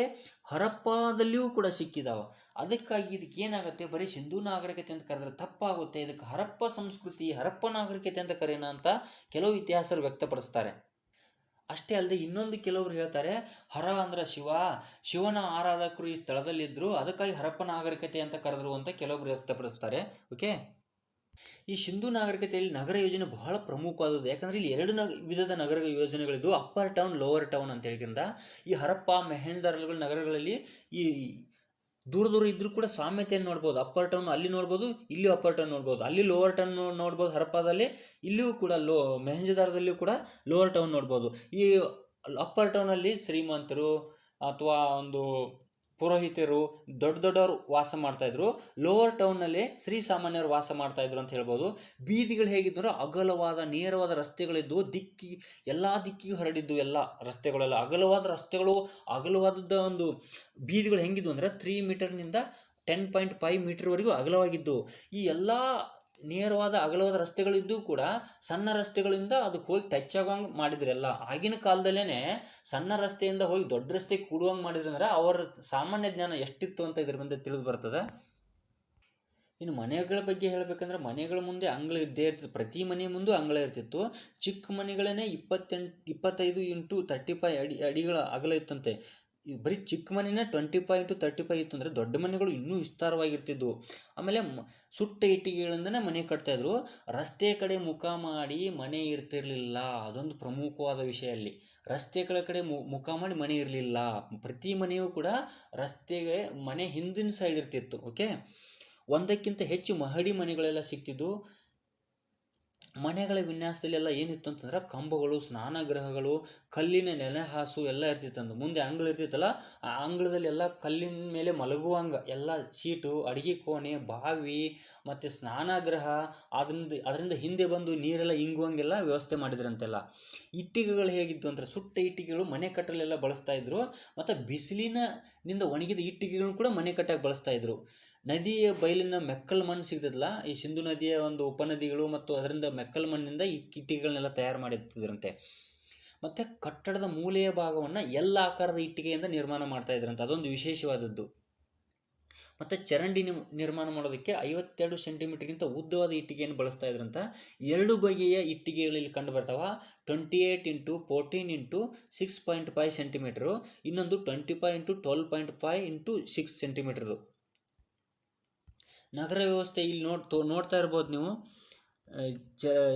ಹರಪ್ಪದಲ್ಲಿಯೂ ಕೂಡ ಸಿಕ್ಕಿದಾವ. ಅದಕ್ಕಾಗಿ ಇದಕ್ಕೆ ಏನಾಗುತ್ತೆ, ಬರೀ ಸಿಂಧೂ ನಾಗರಿಕತೆ ಅಂತ ಕರೆದ್ರೆ ತಪ್ಪಾಗುತ್ತೆ, ಇದಕ್ಕೆ ಹರಪ್ಪ ಸಂಸ್ಕೃತಿ, ಹರಪ್ಪ ನಾಗರಿಕತೆ ಅಂತ ಕರೆಯೋಣ ಅಂತ ಕೆಲವು ಇತಿಹಾಸರು ವ್ಯಕ್ತಪಡಿಸ್ತಾರೆ. ಅಷ್ಟೇ ಅಲ್ಲದೆ ಇನ್ನೊಂದು ಕೆಲವರು ಹೇಳ್ತಾರೆ, ಹರ ಅಂದ್ರೆ ಶಿವನ ಆರಾಧಕರು ಈ ಸ್ಥಳದಲ್ಲಿದ್ದರು, ಅದಕ್ಕಾಗಿ ಹರಪ್ಪ ನಾಗರಿಕತೆ ಅಂತ ಕರೆದ್ರು ಅಂತ ಕೆಲವೊಬ್ರು ವ್ಯಕ್ತಪಡಿಸ್ತಾರೆ. ಓಕೆ, ಈ ಸಿಂಧೂ ನಾಗರಿಕತೆಯಲ್ಲಿ ನಗರ ಯೋಜನೆ ಬಹಳ ಪ್ರಮುಖವಾದದ್ದು. ಯಾಕಂದರೆ ಇಲ್ಲಿ 2 ವಿಧದ ನಗರ ಯೋಜನೆಗಳಿದ್ದು, ಅಪ್ಪರ್ ಟೌನ್, ಲೋವರ್ ಟೌನ್ ಅಂತ ಹೇಳಿದ್ರಿಂದ ಈ ಹರಪ್ಪ, ಮೆಹೆಂಜೋದಾರೋ ನಗರಗಳಲ್ಲಿ ಈ ದೂರ ಇದ್ರೂ ಕೂಡ ಸಾಮ್ಯತೆಯನ್ನು ನೋಡ್ಬೋದು. ಅಪ್ಪರ್ ಟೌನ್ ಅಲ್ಲಿ ನೋಡ್ಬೋದು, ಇಲ್ಲಿ ಅಪ್ಪರ್ ಟೌನ್ ನೋಡ್ಬೋದು, ಅಲ್ಲಿ ಲೋವರ್ ಟೌನ್ ನೋಡ್ಬೋದು ಹರಪ್ಪದಲ್ಲಿ, ಇಲ್ಲಿಯೂ ಕೂಡ ಮೆಹೆಂಜೋದಾರದಲ್ಲಿಯೂ ಕೂಡ ಲೋವರ್ ಟೌನ್ ನೋಡ್ಬೋದು. ಈ ಅಪ್ಪರ್ ಟೌನಲ್ಲಿ ಶ್ರೀಮಂತರು ಅಥವಾ ಒಂದು ಪುರೋಹಿತರು, ದೊಡ್ಡವರು ವಾಸ ಮಾಡ್ತಾಯಿದ್ರು. ಲೋವರ್ ಟೌನ್ನಲ್ಲಿ ಸಾಮಾನ್ಯರು ವಾಸ ಮಾಡ್ತಾಯಿದ್ರು ಅಂತ ಹೇಳ್ಬೋದು. ಬೀದಿಗಳು ಹೇಗಿದ್ದು ಅಂದರೆ ಅಗಲವಾದ ನೇರವಾದ ರಸ್ತೆಗಳಿದ್ದು, ಎಲ್ಲ ದಿಕ್ಕಿಗೂ ಹರಡಿದ್ದು ಎಲ್ಲ ರಸ್ತೆಗಳೆಲ್ಲ ಅಗಲವಾದ ರಸ್ತೆಗಳು, ಅಗಲವಾದ ಒಂದು ಬೀದಿಗಳು ಹೆಂಗಿದ್ವು ಅಂದರೆ 3 ಮೀಟರ್ನಿಂದ 10.5 ಮೀಟರ್ವರೆಗೂ ಅಗಲವಾಗಿದ್ದು. ಈ ಎಲ್ಲ ನೇರವಾದ ಅಗಲವಾದ ರಸ್ತೆಗಳಿದ್ದು ಕೂಡ ಸಣ್ಣ ರಸ್ತೆಗಳಿಂದ ಅದಕ್ಕೆ ಹೋಗಿ ಟಚ್ ಆಗೋಂಗೆ ಮಾಡಿದ್ರೆಲ್ಲ. ಆಗಿನ ಕಾಲದಲ್ಲೇ ಸಣ್ಣ ರಸ್ತೆಯಿಂದ ಹೋಗಿ ದೊಡ್ಡ ರಸ್ತೆಗೆ ಕೂಡುವಂಗೆ ಮಾಡಿದ್ರೆ ಅಂದ್ರೆ ಅವರ ಸಾಮಾನ್ಯ ಜ್ಞಾನ ಎಷ್ಟಿತ್ತು ಅಂತ ಇದ್ರ ಮುಂದೆ ತಿಳಿದು ಬರ್ತದೆ. ಇನ್ನು ಮನೆಗಳ ಬಗ್ಗೆ ಹೇಳಬೇಕಂದ್ರೆ, ಮನೆಗಳ ಮುಂದೆ ಅಂಗಳ ಇದ್ದೇ ಇರ್ತಿತ್ತು, ಪ್ರತಿ ಮನೆ ಮುಂದೆ ಅಂಗಳ ಇರ್ತಿತ್ತು. ಚಿಕ್ಕ ಮನೆಗಳೇ 25 × 35 ಅಡಿಗಳ ಅಗಲ ಇತ್ತಂತೆ. ಬರೀ ಚಿಕ್ಕ ಮನೆನೇ 25 × 35 ಇತ್ತು ಅಂದರೆ ದೊಡ್ಡ ಮನೆಗಳು ಇನ್ನೂ ವಿಸ್ತಾರವಾಗಿರ್ತಿದ್ವು. ಆಮೇಲೆ ಸುಟ್ಟ ಇಟ್ಟಿಗೆಗಳಿಂದನೇ ಮನೆ ಕಟ್ತಾಯಿದ್ರು. ರಸ್ತೆ ಕಡೆ ಮುಖ ಮಾಡಿ ಮನೆ ಇರ್ತಿರ್ಲಿಲ್ಲ, ಅದೊಂದು ಪ್ರಮುಖವಾದ ವಿಷಯ. ಅಲ್ಲಿ ರಸ್ತೆ ಕಡೆ ಮುಖ ಮಾಡಿ ಮನೆ ಇರಲಿಲ್ಲ. ಪ್ರತಿ ಮನೆಯೂ ಕೂಡ ರಸ್ತೆಗೆ ಮನೆ ಹಿಂದಿನ ಸೈಡ್ ಇರ್ತಿತ್ತು. ಓಕೆ, ಒಂದಕ್ಕಿಂತ ಹೆಚ್ಚು ಮಹಡಿ ಮನೆಗಳೆಲ್ಲ ಸಿಕ್ತಿದ್ದು. ಮನೆಗಳ ವಿನ್ಯಾಸದಲ್ಲೆಲ್ಲ ಏನಿತ್ತು ಅಂತಂದ್ರೆ ಕಂಬಗಳು, ಸ್ನಾನಗೃಹಗಳು, ಕಲ್ಲಿನ ನೆಲೆಹಾಸು ಎಲ್ಲ ಇರ್ತಿತ್ತಂದು. ಮುಂದೆ ಅಂಗಳ ಇರ್ತಿತ್ತಲ್ಲ, ಆ ಅಂಗಳದಲ್ಲಿ ಎಲ್ಲ ಕಲ್ಲಿನ ಮೇಲೆ ಮಲಗುವಂಗೆ ಎಲ್ಲ ಸೀಟು, ಅಡುಗೆ ಕೋಣೆ, ಬಾವಿ ಮತ್ತು ಸ್ನಾನಗೃಹ, ಅದರಿಂದ ಹಿಂದೆ ಬಂದು ನೀರೆಲ್ಲ ಇಂಗುವಂಗೆಲ್ಲ ವ್ಯವಸ್ಥೆ ಮಾಡಿದ್ರಂತೆಲ್ಲ. ಇಟ್ಟಿಗೆಗಳು ಹೇಗಿದ್ದು ಅಂದರೆ ಸುಟ್ಟ ಇಟ್ಟಿಗೆಗಳು ಮನೆ ಕಟ್ಟಲೆಲ್ಲ ಬಳಸ್ತಾಯಿದ್ರು. ಮತ್ತು ಬಿಸಿಲಿನಿಂದ ಒಣಗಿದ ಇಟ್ಟಿಗೆಗಳನ್ನು ಕೂಡ ಮನೆ ಕಟ್ಟಕ್ಕೆ ಬಳಸ್ತಾಯಿದ್ರು. ನದಿಯ ಬಯಲಿನ ಮೆಕ್ಕಲು ಮಣ್ಣು ಸಿಗ್ತದಲ್ಲ, ಈ ಸಿಂಧೂ ನದಿಯ ಒಂದು ಉಪನದಿಗಳು ಮತ್ತು ಅದರಿಂದ ಮೆಕ್ಕಲು ಮಣ್ಣಿನಿಂದ ಈ ಇಟ್ಟಿಗೆಗಳನ್ನೆಲ್ಲ ತಯಾರು ಮಾಡಿರ್ತಿದ್ರಂತೆ. ಮತ್ತು ಕಟ್ಟಡದ ಮೂಲೆಯ ಭಾಗವನ್ನು ಎಲ್ಲ ಆಕಾರದ ಇಟ್ಟಿಗೆಯಿಂದ ನಿರ್ಮಾಣ ಮಾಡ್ತಾ ಇದ್ರಂತೆ, ಅದೊಂದು ವಿಶೇಷವಾದದ್ದು. ಮತ್ತು ಚರಂಡಿ ನಿರ್ಮಾಣ ಮಾಡೋದಕ್ಕೆ 52 ಸೆಂಟಿಮೀಟರ್ಗಿಂತ ಉದ್ದವಾದ ಇಟ್ಟಿಗೆಯನ್ನು ಬಳಸ್ತಾ ಇದ್ರಂತ. 2 ಬಗೆಯ ಇಟ್ಟಿಗೆಗಳಲ್ಲಿ ಕಂಡು ಬರ್ತಾವ. 28 × 14 × 6.5 ಸೆಂಟಿಮೀಟರು, ಇನ್ನೊಂದು 25 × 12.5 × 6 ಸೆಂಟಿಮೀಟರ್ದು. ನಗರ ವ್ಯವಸ್ಥೆ ಇಲ್ಲಿ ನೋಡ್ತಾ ಇರ್ಬೋದು ನೀವು.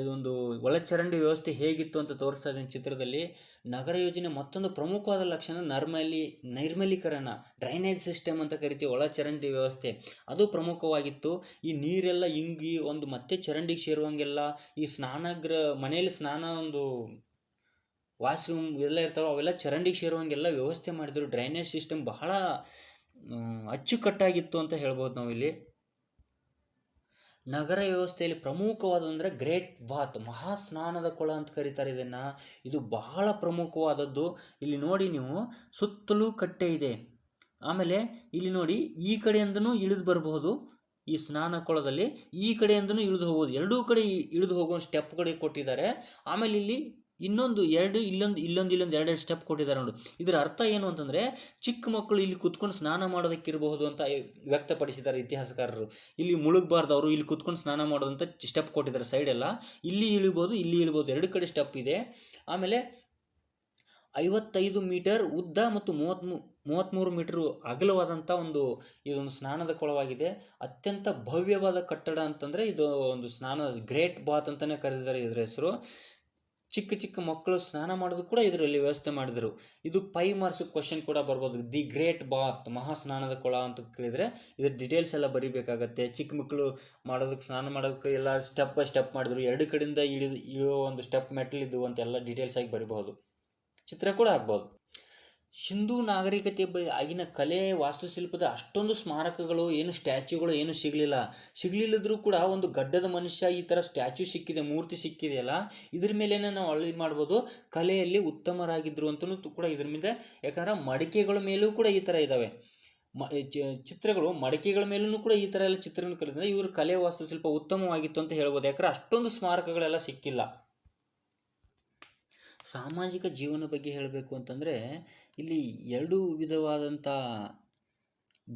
ಇದೊಂದು ಒಳಚರಂಡಿ ವ್ಯವಸ್ಥೆ ಹೇಗಿತ್ತು ಅಂತ ತೋರಿಸ್ತಾ ಇದ್ದೀನಿ ಚಿತ್ರದಲ್ಲಿ. ನಗರ ಯೋಜನೆ ಮತ್ತೊಂದು ಪ್ರಮುಖವಾದ ಲಕ್ಷಣ ನೈರ್ಮಲೀಕರಣ, ಡ್ರೈನೇಜ್ ಸಿಸ್ಟಮ್ ಅಂತ ಕರಿತೀವಿ. ಒಳಚರಂಡಿ ವ್ಯವಸ್ಥೆ ಅದು ಪ್ರಮುಖವಾಗಿತ್ತು. ಈ ನೀರೆಲ್ಲ ಇಂಗಿ ಒಂದು ಮತ್ತೆ ಚರಂಡಿಗೆ ಸೇರುವಂಗೆಲ್ಲ, ಈ ಮನೆಯಲ್ಲಿ ಸ್ನಾನ ಒಂದು ವಾಶ್ರೂಮ್ ಎಲ್ಲ ಇರ್ತಾವೆ, ಅವೆಲ್ಲ ಚರಂಡಿಗೆ ಸೇರುವಂಗೆಲ್ಲ ವ್ಯವಸ್ಥೆ ಮಾಡಿದ್ರು. ಡ್ರೈನೇಜ್ ಸಿಸ್ಟಮ್ ಬಹಳ ಅಚ್ಚುಕಟ್ಟಾಗಿತ್ತು ಅಂತ ಹೇಳ್ಬೋದು ನಾವಿಲ್ಲಿ. ನಗರ ವ್ಯವಸ್ಥೆಯಲ್ಲಿ ಪ್ರಮುಖವಾದಂದರೆ ಗ್ರೇಟ್ ಬಾತ್, ಮಹಾ ಸ್ನಾನದ ಕೊಳ ಅಂತ ಕರೀತಾರೆ ಇದನ್ನು. ಇದು ಬಹಳ ಪ್ರಮುಖವಾದದ್ದು. ಇಲ್ಲಿ ನೋಡಿ ನೀವು, ಸುತ್ತಲೂ ಕಟ್ಟೆ ಇದೆ. ಆಮೇಲೆ ಇಲ್ಲಿ ನೋಡಿ, ಈ ಕಡೆಯಿಂದನೂ ಇಳಿದು ಬರಬಹುದು ಈ ಸ್ನಾನ ಕೊಳದಲ್ಲಿ, ಈ ಕಡೆಯಿಂದನೂ ಇಳಿದು ಹೋಗ್ಬೋದು. ಎರಡೂ ಕಡೆ ಇಳಿದು ಹೋಗೋ ಸ್ಟೆಪ್ ಕಡೆ ಕೊಟ್ಟಿದ್ದಾರೆ. ಆಮೇಲೆ ಇಲ್ಲಿ ಇನ್ನೊಂದು ಎರಡೆರಡು ಸ್ಟೆಪ್ ಕೊಟ್ಟಿದ್ದಾರೆ ನೋಡಿ. ಇದರ ಅರ್ಥ ಏನು ಅಂತಂದರೆ, ಚಿಕ್ಕ ಮಕ್ಕಳು ಇಲ್ಲಿ ಕುತ್ಕೊಂಡು ಸ್ನಾನ ಮಾಡೋದಕ್ಕಿರಬಹುದು ಅಂತ ವ್ಯಕ್ತಪಡಿಸಿದ್ದಾರೆ ಇತಿಹಾಸಕಾರರು. ಇಲ್ಲಿ ಮುಳುಗಬಾರ್ದು, ಅವರು ಇಲ್ಲಿ ಕುತ್ಕೊಂಡು ಸ್ನಾನ ಮಾಡೋದಂತ ಸ್ಟೆಪ್ ಕೊಟ್ಟಿದ್ದಾರೆ. ಸೈಡ್ ಎಲ್ಲ ಇಲ್ಲಿ ಇಳಿಬೋದು, ಎರಡು ಕಡೆ ಸ್ಟೆಪ್ ಇದೆ. ಆಮೇಲೆ 55 ಮೀಟರ್ ಉದ್ದ ಮತ್ತು 33 ಮೀಟರ್ ಅಗಲವಾದಂಥ ಇದೊಂದು ಸ್ನಾನದ ಕೊಳವಾಗಿದೆ. ಅತ್ಯಂತ ಭವ್ಯವಾದ ಕಟ್ಟಡ ಅಂತಂದರೆ ಇದು ಒಂದು ಗ್ರೇಟ್ ಬಾತ್ ಅಂತಲೇ ಕರೆದಿದ್ದಾರೆ ಇದರ ಹೆಸರು. ಚಿಕ್ಕ ಮಕ್ಕಳು ಸ್ನಾನ ಮಾಡೋದು ಕೂಡ ಇದರಲ್ಲಿ ವ್ಯವಸ್ಥೆ ಮಾಡಿದರು. ಇದು 5 ಮಾರ್ಕ್ಸ್ ಕ್ವಶನ್ ಕೂಡ ಬರ್ಬೋದು. ದಿ ಗ್ರೇಟ್ ಬಾತ್, ಮಹಾ ಸ್ನಾನದ ಕೊಳ ಅಂತ ಕೇಳಿದರೆ ಇದ್ರ ಡೀಟೇಲ್ಸ್ ಎಲ್ಲ ಬರೀಬೇಕಾಗತ್ತೆ. ಚಿಕ್ಕ ಮಕ್ಕಳು ಸ್ನಾನ ಮಾಡೋದಕ್ಕೆ ಎಲ್ಲ ಸ್ಟೆಪ್ ಬೈ ಸ್ಟೆಪ್ ಮಾಡಿದ್ರು. 2 ಕಡೆಯಿಂದ ಇಳಿಯೋ ಒಂದು ಸ್ಟೆಪ್ ಮೆಟ್ಲಿದ್ದು ಅಂತೆಲ್ಲ ಡೀಟೇಲ್ಸ್ ಆಗಿ ಬರೀಬಹುದು. ಚಿತ್ರ ಕೂಡ ಆಗ್ಬೋದು. ಸಿಂಧೂ ನಾಗರಿಕತೆ ಆಗಿನ ಕಲೆ ವಾಸ್ತುಶಿಲ್ಪದ ಅಷ್ಟೊಂದು ಸ್ಮಾರಕಗಳು ಏನು ಸ್ಟ್ಯಾಚ್ಯೂಗಳು ಏನು ಸಿಗಲಿಲ್ಲದ್ರೂ ಕೂಡ ಒಂದು ಗಡ್ಡದ ಮನುಷ್ಯ ಈ ಥರ ಸ್ಟ್ಯಾಚ್ಯೂ ಸಿಕ್ಕಿದೆ, ಮೂರ್ತಿ ಸಿಕ್ಕಿದೆಯಲ್ಲ, ಇದ್ರ ಮೇಲೇನೆ ನಾವು ಅಳ್ಳಿ ಮಾಡ್ಬೋದು ಕಲೆಯಲ್ಲಿ ಉತ್ತಮರಾಗಿದ್ದರು ಅಂತಲೂ ಕೂಡ ಇದ್ರ ಮೇಲೆ. ಯಾಕಂದ್ರೆ ಮಡಿಕೆಗಳ ಮೇಲೂ ಕೂಡ ಈ ಥರ ಇದ್ದಾವೆ ಚಿತ್ರಗಳು, ಮಡಿಕೆಗಳ ಮೇಲೂ ಕೂಡ ಈ ಥರ ಎಲ್ಲ ಚಿತ್ರಗಳನ್ನು ಕಲಿತಂದ್ರೆ ಇವ್ರ ಕಲೆ ವಾಸ್ತುಶಿಲ್ಪ ಉತ್ತಮವಾಗಿತ್ತು ಅಂತ ಹೇಳ್ಬೋದು. ಯಾಕಂದ್ರೆ ಅಷ್ಟೊಂದು ಸ್ಮಾರಕಗಳೆಲ್ಲ ಸಿಕ್ಕಿಲ್ಲ. ಸಾಮಾಜಿಕ ಜೀವನ ಬಗ್ಗೆ ಹೇಳಬೇಕು ಅಂತಂದರೆ ಇಲ್ಲಿ 2 ವಿಧವಾದಂಥ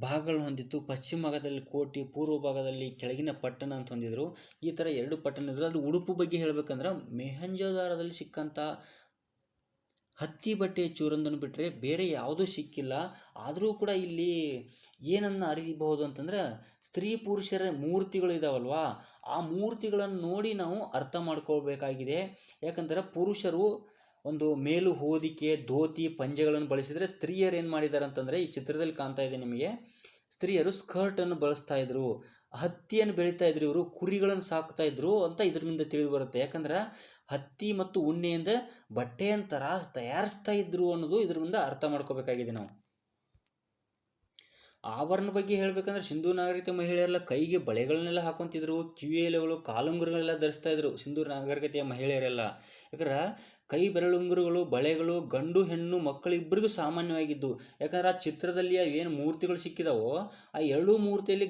ಭಾಗಗಳನ್ನು ಹೊಂದಿತ್ತು. ಪಶ್ಚಿಮ ಭಾಗದಲ್ಲಿ ಕೋಟೆ, ಪೂರ್ವ ಭಾಗದಲ್ಲಿ ಕೆಳಗಿನ ಪಟ್ಟಣ ಅಂತ ಹೊಂದಿದ್ರು. ಈ ಥರ 2 ಪಟ್ಟಣ ಇದ್ರು. ಅದು ಉಡುಪು ಬಗ್ಗೆ ಹೇಳಬೇಕಂದ್ರೆ ಮೊಹೆಂಜೊದಾರೊದಲ್ಲಿ ಸಿಕ್ಕಂಥ ಹತ್ತಿ ಬಟ್ಟೆಯ ಚೂರೊಂದನ್ನು ಬಿಟ್ಟರೆ ಬೇರೆ ಯಾವುದೂ ಸಿಕ್ಕಿಲ್ಲ. ಆದರೂ ಕೂಡ ಇಲ್ಲಿ ಏನನ್ನು ಅರಿಯಬಹುದು ಅಂತಂದರೆ, ಸ್ತ್ರೀ ಪುರುಷರ ಮೂರ್ತಿಗಳು ಇದಾವಲ್ವಾ, ಆ ಮೂರ್ತಿಗಳನ್ನು ನೋಡಿ ನಾವು ಅರ್ಥ ಮಾಡ್ಕೊಳ್ಬೇಕಾಗಿದೆ. ಯಾಕಂದರೆ ಪುರುಷರು ಒಂದು ಮೇಲು ಹೊದಿಕೆ, ಧೋತಿ, ಪಂಜೆಗಳನ್ನು ಬಳಸಿದರೆ, ಸ್ತ್ರೀಯರು ಏನು ಮಾಡಿದ್ದಾರೆ ಅಂತಂದರೆ, ಈ ಚಿತ್ರದಲ್ಲಿ ಕಾಣ್ತಾ ಇದೆ ನಿಮಗೆ, ಸ್ತ್ರೀಯರು ಸ್ಕರ್ಟನ್ನು ಬಳಸ್ತಾ ಇದ್ರು, ಹತ್ತಿಯನ್ನು ಬೆಳೀತಾ ಇದ್ರು, ಇವರು ಕುರಿಗಳನ್ನು ಸಾಕ್ತಾ ಇದ್ರು ಅಂತ ಇದರಿಂದ ತಿಳಿದು ಬರುತ್ತೆ. ಯಾಕಂದ್ರೆ ಹತ್ತಿ ಮತ್ತು ಉಣ್ಣೆಯಿಂದ ಬಟ್ಟೆಯನ್ನು ತಯಾರಿಸ್ತಾ ಇದ್ರು ಅನ್ನೋದು ಇದರಿಂದ ಅರ್ಥ ಮಾಡ್ಕೋಬೇಕಾಗಿದೆ ನಾವು. ಆಭರಣ ಬಗ್ಗೆ ಹೇಳಬೇಕಂದ್ರೆ ಸಿಂಧೂ ನಾಗರಿಕತೆ ಮಹಿಳೆಯರೆಲ್ಲ ಕೈಗೆ ಬಳೆಗಳನ್ನೆಲ್ಲ ಹಾಕೊತಿದ್ರು, ಕಿವಿಯೆಲೆಗಳು, ಕಾಲುಂಗುರಗಳೆಲ್ಲ ಧರಿಸ್ತಾ ಇದ್ರು ಸಿಂಧೂ ನಾಗರಿಕತೆಯ ಮಹಿಳೆಯರೆಲ್ಲ. ಯಾಕಂದ್ರೆ ಕೈ ಬೆರಳುಂಗುರುಗಳು, ಬಳೆಗಳು ಗಂಡು ಹೆಣ್ಣು ಮಕ್ಕಳಿಬ್ಬರಿಗೂ ಸಾಮಾನ್ಯವಾಗಿದ್ದು. ಯಾಕಂದ್ರೆ ಆ ಚಿತ್ರದಲ್ಲಿ ಏನು ಮೂರ್ತಿಗಳು ಸಿಕ್ಕಿದಾವೋ ಆ 2 ಮೂರ್ತಿಯಲ್ಲಿ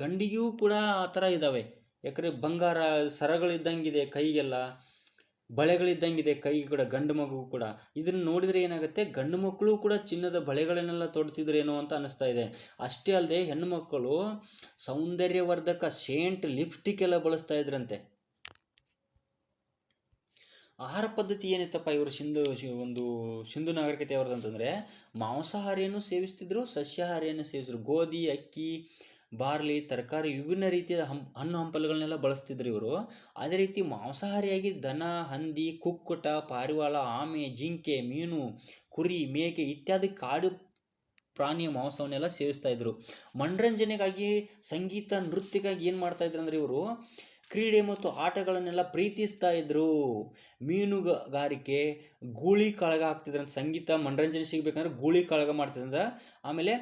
ಗಂಡಿಗೂ ಕೂಡ ಆ ಥರ ಇದ್ದಾವೆ. ಯಾಕಂದರೆ ಬಂಗಾರ ಸರಗಳಿದ್ದಂಗಿದೆ, ಕೈಗೆಲ್ಲ ಬಳೆಗಳಿದ್ದಂಗಿದೆ, ಕೈಗೆ ಕೂಡ ಗಂಡು ಮಗು ಕೂಡ. ಇದನ್ನು ನೋಡಿದರೆ ಏನಾಗುತ್ತೆ, ಗಂಡು ಮಕ್ಕಳು ಕೂಡ ಚಿನ್ನದ ಬಳೆಗಳನ್ನೆಲ್ಲ ತೊಡ್ತಿದ್ರೇನೋ ಅಂತ ಅನಿಸ್ತಾ ಇದೆ. ಅಷ್ಟೇ ಅಲ್ಲದೆ ಹೆಣ್ಣು ಮಕ್ಕಳು ಸೌಂದರ್ಯವರ್ಧಕ ಸೇಂಟ್, ಲಿಪ್ಸ್ಟಿಕ್ ಎಲ್ಲ ಬಳಸ್ತಾ ಇದ್ರಂತೆ. ಆಹಾರ ಪದ್ಧತಿ ಏನಿತ್ತಪ್ಪ ಇವರು ಸಿಂಧು ನಾಗರಿಕತೆ ಅವ್ರದ್ದು ಅಂತಂದರೆ, ಮಾಂಸಾಹಾರಿಯನ್ನು ಸೇವಿಸ್ತಿದ್ರು, ಸಸ್ಯಾಹಾರಿಯನ್ನು ಸೇವಿಸಿದ್ರು. ಗೋಧಿ, ಅಕ್ಕಿ, ಬಾರ್ಲಿ, ತರಕಾರಿ, ವಿಭಿನ್ನ ರೀತಿಯ ಹಣ್ಣು ಹಂಪಲುಗಳನ್ನೆಲ್ಲ ಬಳಸ್ತಿದ್ರು ಇವರು. ಅದೇ ರೀತಿ ಮಾಂಸಾಹಾರಿಯಾಗಿ ದನ, ಹಂದಿ, ಕುಕ್ಕುಟ, ಪಾರಿವಾಳ, ಆಮೆ, ಜಿಂಕೆ, ಮೀನು, ಕುರಿ, ಮೇಕೆ ಇತ್ಯಾದಿ ಕಾಡು ಪ್ರಾಣಿಯ ಮಾಂಸವನ್ನೆಲ್ಲ ಸೇವಿಸ್ತಾ ಇದ್ರು. ಮನರಂಜನೆಗಾಗಿ, ಸಂಗೀತ, ನೃತ್ಯಕ್ಕಾಗಿ ಏನು ಮಾಡ್ತಾ ಇದ್ರು ಅಂದರೆ ಇವರು ಕ್ರೀಡೆ ಮತ್ತು ಆಟಗಳನ್ನೆಲ್ಲ ಪ್ರೀತಿಸ್ತಾ ಇದ್ರು. ಮೀನುಗಾರಿಕೆ, ಗೂಳಿ ಕಾಳಗ ಹಾಕ್ತಿದ್ರಂತ. ಸಂಗೀತ ಮನರಂಜನೆ ಸಿಗಬೇಕಂದ್ರೆ ಗೂಳಿ ಕಾಳಗ ಮಾಡ್ತಿದ್ರಂತ. ಆಮೇಲೆ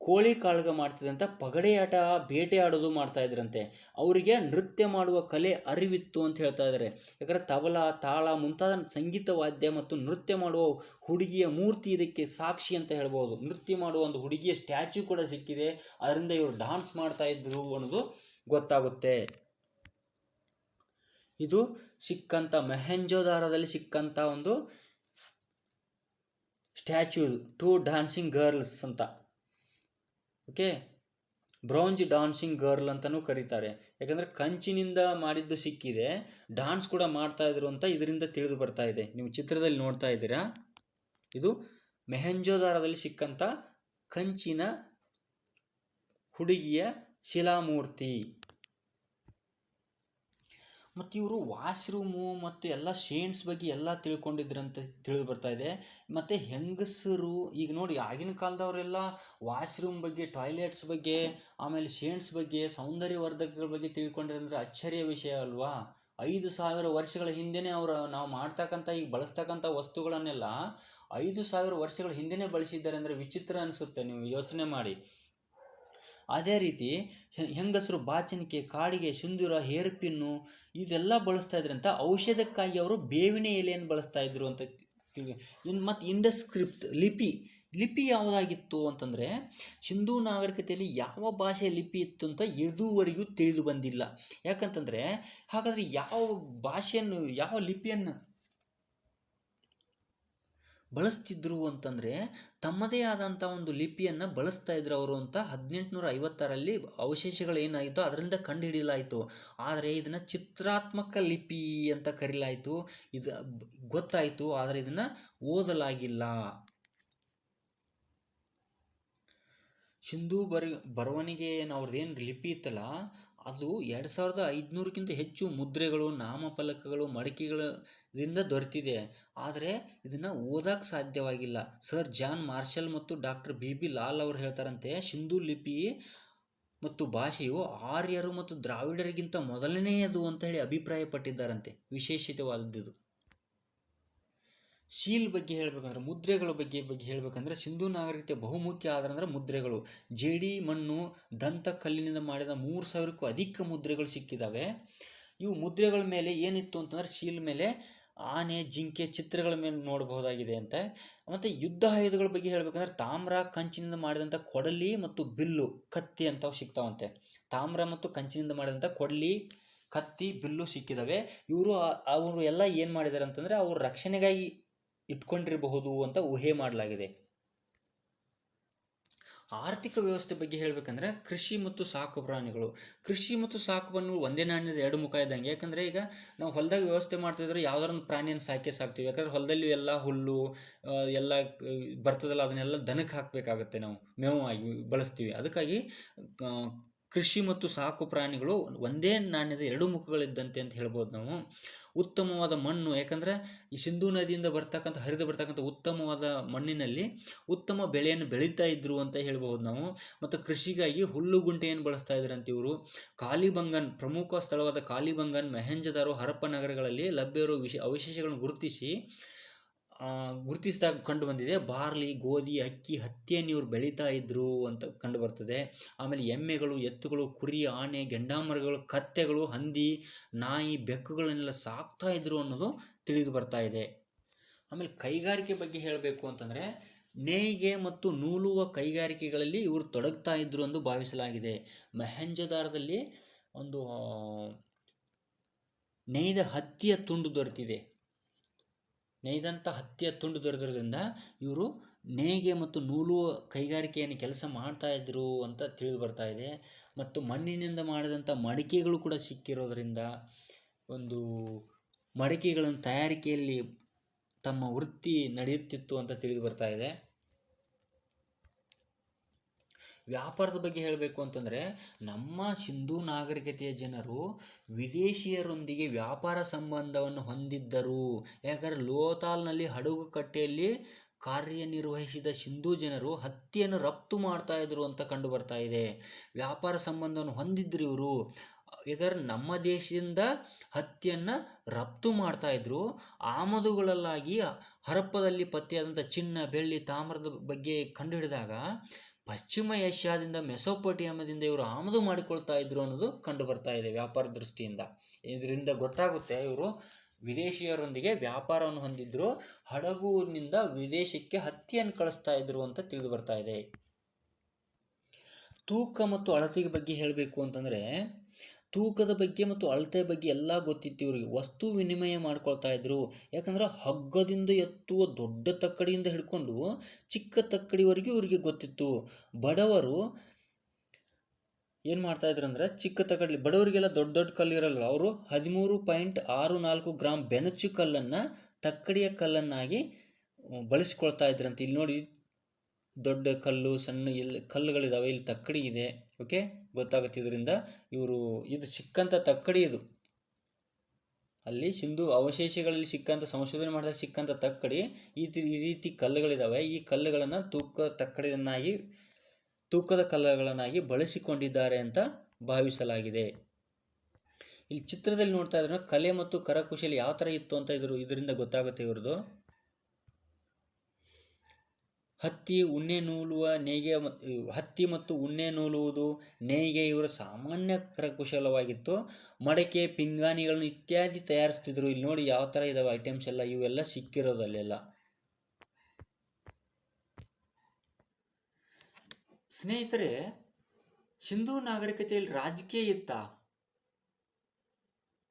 ಕೋಳಿ ಕಾಳಗ ಮಾಡ್ತಿದ್ದಂಥ, ಪಗಡೆ ಆಟ, ಬೇಟೆ ಆಡೋದು ಮಾಡ್ತಾ ಇದ್ರಂತೆ. ಅವರಿಗೆ ನೃತ್ಯ ಮಾಡುವ ಕಲೆ ಅರಿವಿತ್ತು ಅಂತ ಹೇಳ್ತಾ ಇದ್ದಾರೆ. ಯಾಕಂದರೆ ತಬಲ, ತಾಳ ಮುಂತಾದ ಸಂಗೀತ ವಾದ್ಯ ಮತ್ತು ನೃತ್ಯ ಮಾಡುವ ಹುಡುಗಿಯ ಮೂರ್ತಿ ಇದಕ್ಕೆ ಸಾಕ್ಷಿ ಅಂತ ಹೇಳ್ಬೋದು. ನೃತ್ಯ ಮಾಡುವ ಒಂದು ಹುಡುಗಿಯ ಸ್ಟ್ಯಾಚ್ಯೂ ಕೂಡ ಸಿಕ್ಕಿದೆ, ಅದರಿಂದ ಇವರು ಡ್ಯಾನ್ಸ್ ಮಾಡ್ತಾ ಇದ್ರು ಅನ್ನೋದು ಗೊತ್ತಾಗುತ್ತೆ. ಇದು ಸಿಕ್ಕಂಥ ಮೊಹೆಂಜೊದಾರೊದಲ್ಲಿ ಸಿಕ್ಕಂಥ ಒಂದು ಸ್ಟ್ಯಾಚ್ಯೂ, 2 ಡ್ಯಾನ್ಸಿಂಗ್ ಗರ್ಲ್ಸ್ ಅಂತ. ಓಕೆ, ಬ್ರೌಂಜ್ ಡ್ಯಾನ್ಸಿಂಗ್ ಗರ್ಲ್ ಅಂತಲೂ ಕರೀತಾರೆ. ಯಾಕಂದರೆ ಕಂಚಿನಿಂದ ಮಾಡಿದ್ದು ಸಿಕ್ಕಿದೆ, ಡ್ಯಾನ್ಸ್ ಕೂಡ ಮಾಡ್ತಾ ಇದ್ರು ಅಂತ ಇದರಿಂದ ತಿಳಿದು ಬರ್ತಾ ಇದೆ. ನೀವು ಚಿತ್ರದಲ್ಲಿ ನೋಡ್ತಾ ಇದ್ದೀರಾ, ಇದು ಮೊಹೆಂಜೊದಾರೊದಲ್ಲಿ ಸಿಕ್ಕಂಥ ಕಂಚಿನ ಹುಡುಗಿಯ ಶಿಲಾಮೂರ್ತಿ. ಮತ್ತು ಇವರು ವಾಶ್ರೂಮು ಮತ್ತು ಎಲ್ಲ ಶೇಂಟ್ಸ್ ಬಗ್ಗೆ ಎಲ್ಲ ತಿಳ್ಕೊಂಡಿದ್ರಂತ ತಿಳಿದು ಬರ್ತಾ ಇದೆ. ಮತ್ತು ಹೆಂಗಸರು ಈಗ ನೋಡಿ, ಆಗಿನ ಕಾಲದವರೆಲ್ಲ ವಾಶ್ರೂಮ್ ಬಗ್ಗೆ, ಟಾಯ್ಲೆಟ್ಸ್ ಬಗ್ಗೆ, ಆಮೇಲೆ ಶೇಂಟ್ಸ್ ಬಗ್ಗೆ, ಸೌಂದರ್ಯವರ್ಧಕಗಳ ಬಗ್ಗೆ ತಿಳ್ಕೊಂಡಿರಂದ್ರೆ ಅಚ್ಚರಿಯ ವಿಷಯ ಅಲ್ವಾ. 5000 ವರ್ಷಗಳ ಹಿಂದೆನೇ ನಾವು ಮಾಡ್ತಕ್ಕಂಥ ಈಗ ಬಳಸ್ತಕ್ಕಂಥ ವಸ್ತುಗಳನ್ನೆಲ್ಲ 5000 ವರ್ಷಗಳ ಹಿಂದೆನೇ ಬಳಸಿದ್ದಾರೆ ಅಂದರೆ ವಿಚಿತ್ರ ಅನಿಸುತ್ತೆ, ನೀವು ಯೋಚನೆ ಮಾಡಿ. ಅದೇ ರೀತಿ ಹೆಂಗಸರು ಬಾಚಣಿಕೆ, ಕಾಡಿಗೆ, ಸಿಂಧೂರ, ಹೇರ್ ಪಿನ್ನು ಇದೆಲ್ಲ ಬಳಸ್ತಾ ಇದ್ರಂತ. ಔಷಧಕ್ಕಾಗಿ ಅವರು ಬೇವಿನ ಎಲೆಯನ್ನು ಬಳಸ್ತಾ ಇದ್ರು ಅಂತ ಮತ್ತು ಇಂಡಸ್ ಸ್ಕ್ರಿಪ್ಟ್ ಲಿಪಿ ಯಾವುದಾಗಿತ್ತು ಅಂತಂದರೆ, ಸಿಂಧೂ ನಾಗರಿಕತೆಯಲ್ಲಿ ಯಾವ ಭಾಷೆಯ ಲಿಪಿ ಇತ್ತು ಅಂತ ಇದುವರೆಗೂ ತಿಳಿದು ಬಂದಿಲ್ಲ. ಯಾಕಂತಂದರೆ ಹಾಗಾದರೆ ಯಾವ ಲಿಪಿಯನ್ನು ಬಳಸ್ತಿದ್ರು ಅಂತಂದರೆ ತಮ್ಮದೇ ಆದಂಥ ಒಂದು ಲಿಪಿಯನ್ನು ಬಳಸ್ತಾ ಇದ್ರು ಅವರು ಅಂತ 1850ರಲ್ಲಿ ಅವಶೇಷಗಳು ಏನಾಯಿತು ಅದರಿಂದ ಕಂಡುಹಿಡಿಯಲಾಯಿತು. ಆದರೆ ಇದನ್ನು ಚಿತ್ರಾತ್ಮಕ ಲಿಪಿ ಅಂತ ಕರೀಲಾಯಿತು. ಇದು ಗೊತ್ತಾಯಿತು, ಆದರೆ ಇದನ್ನು ಓದಲಾಗಿಲ್ಲ. ಸಿಂಧೂ ಬರವಣಿಗೆ ಅವ್ರದ್ದೇನು ಲಿಪಿ ಇತ್ತಲ್ಲ ಅದು 2500ಕ್ಕಿಂತ ಹೆಚ್ಚು ಮುದ್ರೆಗಳು, ನಾಮಫಲಕಗಳು, ಮಡಿಕೆಗಳಿಂದ ದೊರೆತಿದೆ. ಆದರೆ ಇದನ್ನು ಓದಕ್ಕೆ ಸಾಧ್ಯವಾಗಿಲ್ಲ. ಸರ್ ಜಾನ್ ಮಾರ್ಷಲ್ ಮತ್ತು ಡಾಕ್ಟರ್ ಬಿ ಲಾಲ್ ಅವರು ಹೇಳ್ತಾರಂತೆ, ಸಿಂಧೂ ಲಿಪಿ ಮತ್ತು ಭಾಷೆಯು ಆರ್ಯರು ಮತ್ತು ದ್ರಾವಿಡರಿಗಿಂತ ಮೊದಲನೆಯದು ಅಂತ ಹೇಳಿ ಅಭಿಪ್ರಾಯಪಟ್ಟಿದ್ದಾರಂತೆ. ವಿಶೇಷಿತವಾದದ್ದು. ಶೀಲ್ ಬಗ್ಗೆ ಹೇಳಬೇಕಂದ್ರೆ, ಮುದ್ರೆಗಳ ಬಗ್ಗೆ ಹೇಳಬೇಕಂದ್ರೆ ಸಿಂಧೂ ನಾಗರಿಕತೆ ಬಹುಮುಖ್ಯ ಆಧಾರ ಅಂದರೆ ಮುದ್ರೆಗಳು. ಜೇಡಿ ಮಣ್ಣು, ದಂತ ಕಲ್ಲಿನಿಂದ ಮಾಡಿದ 3000ಕ್ಕೂ ಅಧಿಕ ಮುದ್ರೆಗಳು ಸಿಕ್ಕಿದ್ದಾವೆ. ಇವು ಮುದ್ರೆಗಳ ಮೇಲೆ ಏನಿತ್ತು ಅಂತಂದ್ರೆ ಶೀಲ್ ಮೇಲೆ ಆನೆ, ಜಿಂಕೆ ಚಿತ್ರಗಳ ಮೇಲೆ ನೋಡಬಹುದಾಗಿದೆ ಅಂತ. ಮತ್ತು ಯುದ್ಧ ಆಯುಧಗಳ ಬಗ್ಗೆ ಹೇಳಬೇಕಂದ್ರೆ ತಾಮ್ರ, ಕಂಚಿನಿಂದ ಮಾಡಿದಂಥ ಕೊಡಲಿ ಮತ್ತು ಬಿಲ್ಲು, ಕತ್ತಿ ಅಂತವು ಸಿಗ್ತಾವಂತೆ. ತಾಮ್ರ ಮತ್ತು ಕಂಚಿನಿಂದ ಮಾಡಿದಂಥ ಕೊಡಲಿ, ಕತ್ತಿ, ಬಿಲ್ಲು ಸಿಕ್ಕಿದ್ದಾವೆ. ಅವರು ಎಲ್ಲ ಏನು ಮಾಡಿದ್ದಾರೆ ಅಂತಂದರೆ ಅವ್ರ ರಕ್ಷಣೆಗಾಗಿ ಇಟ್ಕೊಂಡಿರಬಹುದು ಅಂತ ಊಹೆ ಮಾಡಲಾಗಿದೆ. ಆರ್ಥಿಕ ವ್ಯವಸ್ಥೆ ಬಗ್ಗೆ ಹೇಳಬೇಕಂದ್ರೆ ಕೃಷಿ ಮತ್ತು ಸಾಕು ಪ್ರಾಣಿಗಳು. ಕೃಷಿ ಮತ್ತು ಸಾಕು ಪ್ರಾಣಿಗಳು ಒಂದೇ ನಾಣ್ಯದ ಎರಡು ಮುಖ ಇದ್ದಂಗೆ. ಯಾಕಂದರೆ ಈಗ ನಾವು ಹೊಲದಾಗ ವ್ಯವಸ್ಥೆ ಮಾಡ್ತಿದ್ರೆ ಯಾವ್ದಾರ ಒಂದು ಪ್ರಾಣಿಯನ್ನು ಸಾಕ್ತೀವಿ. ಯಾಕಂದ್ರೆ ಹೊಲದಲ್ಲಿ ಎಲ್ಲ ಹುಲ್ಲು ಎಲ್ಲ ಬರ್ತದಲ್ಲ ಅದನ್ನೆಲ್ಲ ದನಕ್ಕೆ ಹಾಕಬೇಕಾಗತ್ತೆ, ನಾವು ಮೇವಾಗಿ ಬಳಸ್ತೀವಿ. ಅದಕ್ಕಾಗಿ ಕೃಷಿ ಮತ್ತು ಸಾಕು ಪ್ರಾಣಿಗಳು ಒಂದೇ ನಾಣ್ಯದ ಎರಡು ಮುಖಗಳಿದ್ದಂತೆ ಅಂತ ಹೇಳ್ಬೋದು ನಾವು. ಉತ್ತಮವಾದ ಮಣ್ಣು, ಯಾಕಂದರೆ ಈ ಸಿಂಧೂ ನದಿಯಿಂದ ಹರಿದು ಬರ್ತಕ್ಕಂಥ ಉತ್ತಮವಾದ ಮಣ್ಣಿನಲ್ಲಿ ಉತ್ತಮ ಬೆಳೆಯನ್ನು ಬೆಳೀತಾ ಇದ್ರು ಅಂತ ಹೇಳ್ಬೋದು ನಾವು. ಮತ್ತು ಕೃಷಿಗಾಗಿ ಹುಲ್ಲುಗುಂಟೆಯನ್ನು ಬಳಸ್ತಾ ಇದ್ರಂತೆ ಇವರು. ಕಾಲಿಬಂಗನ್, ಪ್ರಮುಖ ಸ್ಥಳವಾದ ಕಾಲಿಬಂಗನ್, ಮೊಹೆಂಜೊದಾರೋ, ಹರಪ್ಪ ನಗರಗಳಲ್ಲಿ ಲಭ್ಯವಿರುವ ಅವಶೇಷಗಳನ್ನು ಗುರುತಿಸಿದಾಗ ಕಂಡು ಬಂದಿದೆ. ಬಾರ್ಲಿ, ಗೋಧಿ, ಅಕ್ಕಿ, ಹತ್ತಿಯನ್ನು ಇವರು ಬೆಳೀತಾ ಇದ್ರು ಅಂತ ಕಂಡು ಬರ್ತದೆ. ಆಮೇಲೆ ಎಮ್ಮೆಗಳು, ಎತ್ತುಗಳು, ಕುರಿ, ಆನೆ, ಗೆಂಡಾಮರಗಳು, ಕತ್ತೆಗಳು, ಹಂದಿ, ನಾಯಿ, ಬೆಕ್ಕುಗಳನ್ನೆಲ್ಲ ಸಾಕ್ತಾ ಇದ್ರು ಅನ್ನೋದು ತಿಳಿದು ಬರ್ತಾ ಇದೆ. ಆಮೇಲೆ ಕೈಗಾರಿಕೆ ಬಗ್ಗೆ ಹೇಳಬೇಕು ಅಂತಂದರೆ ನೇಯ್ಗೆ ಮತ್ತು ನೂಲುವ ಕೈಗಾರಿಕೆಗಳಲ್ಲಿ ಇವರು ತೊಡಗ್ತಾ ಇದ್ರು ಎಂದು ಭಾವಿಸಲಾಗಿದೆ. ಮೊಹೆಂಜೊದಾರದಲ್ಲಿ ಒಂದು ನೇಯ್ದ ಹತ್ತಿಯ ತುಂಡು ದೊರೆತಿದೆ. ನೇಯ್ದಂಥ ಹತ್ತಿಯ ತುಂಡು ದೊರೆತಿರೋದ್ರಿಂದ ಇವರು ನೇಯ್ಗೆ ಮತ್ತು ನೂಲುವ ಕೈಗಾರಿಕೆಯನ್ನು ಕೆಲಸ ಮಾಡ್ತಾ ಇದ್ರು ಅಂತ ತಿಳಿದು ಬರ್ತಾ ಇದೆ. ಮತ್ತು ಮಣ್ಣಿನಿಂದ ಮಾಡಿದಂಥ ಮಡಿಕೆಗಳು ಕೂಡ ಸಿಕ್ಕಿರೋದ್ರಿಂದ ಒಂದು ಮಡಿಕೆಗಳನ್ನು ತಯಾರಿಕೆಯಲ್ಲಿ ತಮ್ಮ ವೃತ್ತಿ ನಡೆಯುತ್ತಿತ್ತು ಅಂತ ತಿಳಿದು ಬರ್ತಾ ಇದೆ. ವ್ಯಾಪಾರದ ಬಗ್ಗೆ ಹೇಳಬೇಕು ಅಂತಂದರೆ ನಮ್ಮ ಸಿಂಧೂ ನಾಗರಿಕತೆಯ ಜನರು ವಿದೇಶಿಯರೊಂದಿಗೆ ವ್ಯಾಪಾರ ಸಂಬಂಧವನ್ನು ಹೊಂದಿದ್ದರು. ಯಾಕಂದರೆ ಲೋಥಾಲ್ನಲ್ಲಿ ಹಡಗು ಕಟ್ಟೆಯಲ್ಲಿ ಕಾರ್ಯನಿರ್ವಹಿಸಿದ ಸಿಂಧೂ ಜನರು ಹತ್ತಿಯನ್ನು ರಫ್ತು ಮಾಡ್ತಾ ಇದ್ರು ಅಂತ ಕಂಡು ಬರ್ತಾ ಇದೆ. ವ್ಯಾಪಾರ ಸಂಬಂಧವನ್ನು ಹೊಂದಿದ್ರು ಇವರು. ಯಾಕಂದ್ರೆ ನಮ್ಮ ದೇಶದಿಂದ ಹತ್ತಿಯನ್ನು ರಫ್ತು ಮಾಡ್ತಾ ಇದ್ರು. ಆಮದುಗಳಲ್ಲಾಗಿ ಹರಪ್ಪದಲ್ಲಿ ಪತ್ತೆಯಾದಂಥ ಚಿನ್ನ, ಬೆಳ್ಳಿ, ತಾಮ್ರದ ಬಗ್ಗೆ ಕಂಡುಹಿಡಿದಾಗ ಪಶ್ಚಿಮ ಏಷ್ಯಾದಿಂದ, ಮೆಸೊಪೊಟೇಮಿಯಾದಿಂದ ಇವರು ಆಮದು ಮಾಡಿಕೊಳ್ತಾ ಇದ್ರು ಅನ್ನೋದು ಕಂಡು ಬರ್ತಾ ಇದೆ ವ್ಯಾಪಾರ ದೃಷ್ಟಿಯಿಂದ. ಇದರಿಂದ ಗೊತ್ತಾಗುತ್ತೆ ಇವರು ವಿದೇಶಿಯರೊಂದಿಗೆ ವ್ಯಾಪಾರವನ್ನು ಹೊಂದಿದ್ರು, ಹಡಗುನಿಂದ ವಿದೇಶಕ್ಕೆ ಹತ್ತಿಯನ್ನು ಕಳಿಸ್ತಾ ಇದ್ರು ಅಂತ ತಿಳಿದು ಬರ್ತಾ ಇದೆ. ತೂಕ ಮತ್ತು ಅಳತೆಗೆ ಬಗ್ಗೆ ಹೇಳಬೇಕು ಅಂತಂದರೆ ತೂಕದ ಬಗ್ಗೆ ಮತ್ತು ಅಳತೆ ಬಗ್ಗೆ ಎಲ್ಲ ಗೊತ್ತಿತ್ತು ಇವರಿಗೆ. ವಸ್ತು ವಿನಿಮಯ ಮಾಡ್ಕೊಳ್ತಾ ಇದ್ರು. ಯಾಕಂದ್ರೆ ಹಗ್ಗದಿಂದ ಎತ್ತುವ ದೊಡ್ಡ ತಕ್ಕಡಿಯಿಂದ ಹಿಡ್ಕೊಂಡು ಚಿಕ್ಕ ತಕ್ಕಡಿವರೆಗೂ ಇವರಿಗೆ ಗೊತ್ತಿತ್ತು. ಬಡವರು ಏನು ಮಾಡ್ತಾ ಇದ್ರು ಅಂದ್ರೆ ಚಿಕ್ಕ ತಕ್ಕಡಿ, ಬಡವರಿಗೆಲ್ಲ ದೊಡ್ಡ ದೊಡ್ಡ ಕಲ್ಲು ಇರಲ್ಲ, ಅವರು 13.64 ಗ್ರಾಮ್ ಬೆನಚು ಕಲ್ಲನ್ನು ತಕ್ಕಡಿಯ ಕಲ್ಲನ್ನಾಗಿ ಬಳಸಿಕೊಳ್ತಾ ಇದ್ರಂತೆ. ಇಲ್ಲಿ ನೋಡಿ ದೊಡ್ಡ ಕಲ್ಲು, ಸಣ್ಣ ಇಲ್ಲಿ ಕಲ್ಲುಗಳಿದಾವೆ, ಇಲ್ಲಿ ತಕ್ಕಡಿ ಇದೆ. ಓಕೆ, ಗೊತ್ತಾಗುತ್ತೆ ಇದರಿಂದ. ಇದು ಸಿಕ್ಕಂಥ ತಕ್ಕಡಿ, ಇದು ಅಲ್ಲಿ ಸಿಂಧೂ ಅವಶೇಷಗಳಲ್ಲಿ ಸಿಕ್ಕಂಥ, ಸಂಶೋಧನೆ ಮಾಡಿದಾಗ ಸಿಕ್ಕಂಥ ತಕ್ಕಡಿ. ಈ ರೀತಿ ಕಲ್ಲುಗಳಿದಾವೆ. ಈ ಕಲ್ಲುಗಳನ್ನು ತೂಕದ ಕಲ್ಲುಗಳನ್ನಾಗಿ ಬಳಸಿಕೊಂಡಿದ್ದಾರೆ ಅಂತ ಭಾವಿಸಲಾಗಿದೆ. ಇಲ್ಲಿ ಚಿತ್ರದಲ್ಲಿ ನೋಡ್ತಾ ಇದ್ರೆ ಕಲೆ ಮತ್ತು ಕರಕುಶಲ ಯಾವ ಥರ ಇತ್ತು ಅಂತ ಇದರಿಂದ ಗೊತ್ತಾಗುತ್ತೆ ಇವ್ರದ್ದು. ಹತ್ತಿ ಮತ್ತು ಉಣ್ಣೆ ನೂಲುವುದು, ನೇಯ್ಗೆ ಇವರ ಸಾಮಾನ್ಯ ಕರಕುಶಲವಾಗಿತ್ತು. ಮಡಕೆ, ಪಿಂಗಾಣಿಗಳನ್ನು ಇತ್ಯಾದಿ ತಯಾರಿಸ್ತಿದ್ರು. ಇಲ್ಲಿ ನೋಡಿ ಯಾವ ಥರ ಇದಾವೆ ಐಟಮ್ಸ್ ಎಲ್ಲ, ಇವೆಲ್ಲ ಸಿಕ್ಕಿರೋದಲ್ಲೆಲ್ಲ. ಸ್ನೇಹಿತರೆ, ಸಿಂಧೂ ನಾಗರಿಕತೆಯಲ್ಲಿ ರಾಜಕೀಯ ಇತ್ತ?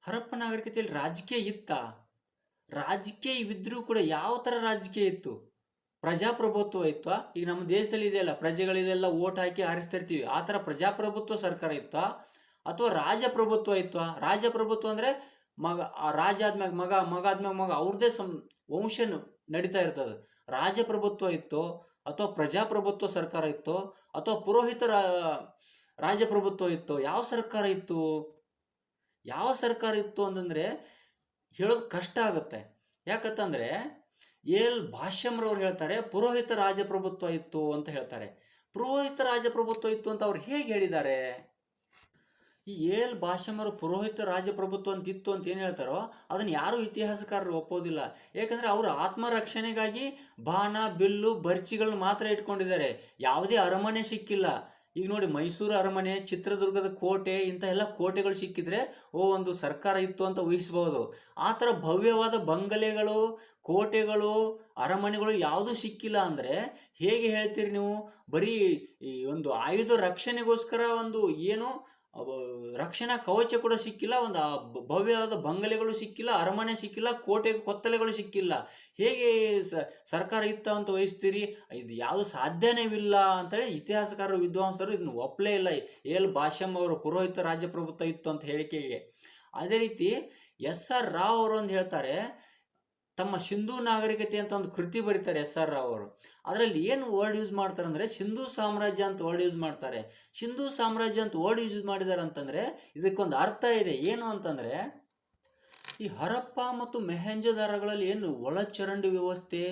ಹರಪ್ಪ ನಾಗರಿಕತೆಯಲ್ಲಿ ರಾಜಕೀಯ ಇತ್ತ? ರಾಜಕೀಯ ಇದ್ರೂ ಕೂಡ ಯಾವ ಥರ ರಾಜಕೀಯ ಇತ್ತು? ಪ್ರಜಾಪ್ರಭುತ್ವ ಇತ್ತ. ಈಗ ನಮ್ಮ ದೇಶದಲ್ಲಿ ಇದೆಯಲ್ಲ, ಪ್ರಜೆಗಳಿದೆಲ್ಲ ಓಟ್ ಹಾಕಿ ಆರಿಸ್ತಾ ಇರ್ತೀವಿ, ಆ ಥರ ಪ್ರಜಾಪ್ರಭುತ್ವ ಸರ್ಕಾರ ಇತ್ತ ಅಥವಾ ರಾಜಪ್ರಭುತ್ವ ಇತ್ತ. ರಾಜಪ್ರಭುತ್ವ ಅಂದ್ರೆ ರಾಜ ಆದ್ಮ್ಯಾಗ ಮಗ, ಮಗ ಆದ್ಮ್ಯಾಗ ಮಗ, ಅವ್ರದೇ ವಂಶ ನಡೀತಾ ಇರ್ತದೆ. ರಾಜಪ್ರಭುತ್ವ ಇತ್ತು ಅಥವಾ ಪ್ರಜಾಪ್ರಭುತ್ವ ಸರ್ಕಾರ ಇತ್ತು ಅಥವಾ ಪುರೋಹಿತ ರಾಜಪ್ರಭುತ್ವ ಇತ್ತು. ಯಾವ ಸರ್ಕಾರ ಇತ್ತು? ಯಾವ ಸರ್ಕಾರ ಇತ್ತು ಅಂತಂದ್ರೆ ಹೇಳೋದು ಕಷ್ಟ ಆಗುತ್ತೆ. ಯಾಕಂತಂದ್ರೆ ಭಾಷ್ಯಮ್ರವ್ರು ಹೇಳ್ತಾರೆ ಪುರೋಹಿತ ರಾಜಪ್ರಭುತ್ವ ಇತ್ತು ಅಂತ ಹೇಳ್ತಾರೆ. ಪುರೋಹಿತ ರಾಜಪ್ರಭುತ್ವ ಇತ್ತು ಅಂತ ಅವ್ರು ಹೇಗೆ ಹೇಳಿದ್ದಾರೆ? ಈ ಭಾಷ್ಯಮರು ಪುರೋಹಿತ ರಾಜಪ್ರಭುತ್ವ ಅಂತ ಇತ್ತು ಅಂತ ಏನು ಹೇಳ್ತಾರೋ ಅದನ್ನು ಯಾರೂ ಇತಿಹಾಸಕಾರರು ಒಪ್ಪೋದಿಲ್ಲ. ಯಾಕಂದ್ರೆ ಅವರು ಆತ್ಮರಕ್ಷಣೆಗಾಗಿ ಬಾಣ, ಬಿಲ್ಲು, ಬರ್ಚಿಗಳನ್ನ ಮಾತ್ರ ಇಟ್ಕೊಂಡಿದ್ದಾರೆ. ಯಾವುದೇ ಅರಮನೆ ಸಿಕ್ಕಿಲ್ಲ. ಈಗ ನೋಡಿ, ಮೈಸೂರು ಅರಮನೆ, ಚಿತ್ರದುರ್ಗದ ಕೋಟೆ, ಇಂಥ ಎಲ್ಲ ಕೋಟೆಗಳು ಸಿಕ್ಕಿದ್ರೆ ಒಂದು ಸರ್ಕಾರ ಇತ್ತು ಅಂತ ಊಹಿಸಬಹುದು. ಆ ಥರ ಭವ್ಯವಾದ ಬಂಗಲೆಗಳು, ಕೋಟೆಗಳು, ಅರಮನೆಗಳು ಯಾವುದೂ ಸಿಕ್ಕಿಲ್ಲ ಅಂದರೆ ಹೇಗೆ ಹೇಳ್ತೀರಿ ನೀವು? ಬರೀ ಈ ಒಂದು ಆಯುಧ ರಕ್ಷಣೆಗೋಸ್ಕರ ಒಂದು ಏನು ರಕ್ಷಣಾ ಕವಚ ಕೂಡ ಸಿಕ್ಕಿಲ್ಲ, ಒಂದು ಭವ್ಯವಾದ ಬಂಗಲೆಗಳು ಸಿಕ್ಕಿಲ್ಲ, ಅರಮನೆ ಸಿಕ್ಕಿಲ್ಲ, ಕೋಟೆ ಕೊತ್ತಲೆಗಳು ಸಿಕ್ಕಿಲ್ಲ. ಹೇಗೆ ಸರ್ಕಾರ ಇತ್ತ ಅಂತ ವಹಿಸ್ತೀರಿ? ಇದು ಯಾವುದು ಸಾಧ್ಯನೇವಿಲ್ಲ ಅಂತೇಳಿ ಇತಿಹಾಸಕಾರರು, ವಿದ್ವಾಂಸರು ಇದನ್ನು ಒಪ್ಪಲೇ ಇಲ್ಲ. ಭಾಷ್ಯಂ ಅವರು ಪುರೋಹಿತ ರಾಜಪ್ರಭುತ್ವ ಇತ್ತು ಅಂತ ಹೇಳಿಕೆಗೆ. ಅದೇ ರೀತಿ SR ರಾವ್ ಅವರು ಅಂತ ಹೇಳ್ತಾರೆ, ತಮ್ಮ ಸಿಂಧೂ ನಾಗರಿಕತೆ ಅಂತ ಒಂದು ಕೃತಿ ಬರೀತಾರೆ SR ರಾವ್ ಅವರು. ಅದರಲ್ಲಿ ಏನು ವರ್ಡ್ ಯೂಸ್ ಮಾಡ್ತಾರೆ ಅಂದರೆ ಸಿಂಧೂ ಸಾಮ್ರಾಜ್ಯ ಅಂತ ವರ್ಡ್ ಯೂಸ್ ಮಾಡ್ತಾರೆ. ಸಿಂಧೂ ಸಾಮ್ರಾಜ್ಯ ಅಂತ ವರ್ಡ್ ಯೂಸ್ ಮಾಡಿದ್ದಾರೆ ಅಂತಂದರೆ ಇದಕ್ಕೊಂದು ಅರ್ಥ ಇದೆ. ಏನು ಅಂತಂದರೆ, ಈ ಹರಪ್ಪ ಮತ್ತು ಮೆಹೆಂಜೋದಾರಗಳಲ್ಲಿ ಏನು ಒಳಚರಂಡಿ ವ್ಯವಸ್ಥೆ,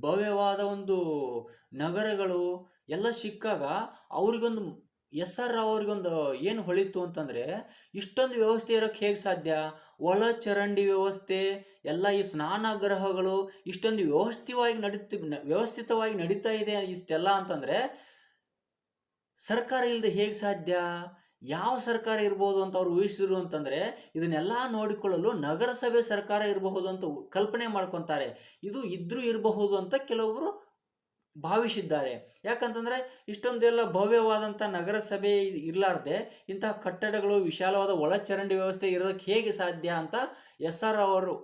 ಭವ್ಯವಾದ ಒಂದು ನಗರಗಳು ಎಲ್ಲ ಸಿಕ್ಕಾಗ ಅವ್ರಿಗೊಂದು SR ರಾವ್ ಅವ್ರಿಗೊಂದು ಏನು ಹೊಳಿತು ಅಂತಂದರೆ, ಇಷ್ಟೊಂದು ವ್ಯವಸ್ಥೆ ಇರೋಕ್ಕೆ ಹೇಗೆ ಸಾಧ್ಯ? ಒಳಚರಂಡಿ ವ್ಯವಸ್ಥೆ ಎಲ್ಲ, ಈ ಸ್ನಾನಗೃಹಗಳು ಇಷ್ಟೊಂದು ವ್ಯವಸ್ಥಿತವಾಗಿ ನಡೀತಾ ಇದೆ ಇಷ್ಟೆಲ್ಲ ಅಂತಂದರೆ ಸರ್ಕಾರ ಇಲ್ಲದೆ ಹೇಗೆ ಸಾಧ್ಯ? ಯಾವ ಸರ್ಕಾರ ಇರ್ಬೋದು ಅಂತ ಅವ್ರು ಊಹಿಸಿದ್ರು ಅಂತಂದರೆ ಇದನ್ನೆಲ್ಲ ನೋಡಿಕೊಳ್ಳಲು ನಗರಸಭೆ ಸರ್ಕಾರ ಇರಬಹುದು ಅಂತ ಕಲ್ಪನೆ ಮಾಡ್ಕೊತಾರೆ. ಇದು ಇದ್ರೂ ಇರಬಹುದು ಅಂತ ಕೆಲವೊಬ್ಬರು ಭಾವಿಸಿದ್ದಾರೆ. ಯಾಕಂತಂದರೆ ಇಷ್ಟೊಂದೆಲ್ಲ ಭವ್ಯವಾದಂಥ ನಗರಸಭೆ ಇರಲಾರ್ದೆ ಇಂತಹ ಕಟ್ಟಡಗಳು, ವಿಶಾಲವಾದ ಒಳಚರಂಡಿ ವ್ಯವಸ್ಥೆ ಇರೋದಕ್ಕೆ ಹೇಗೆ ಸಾಧ್ಯ ಅಂತ SR ಅವರು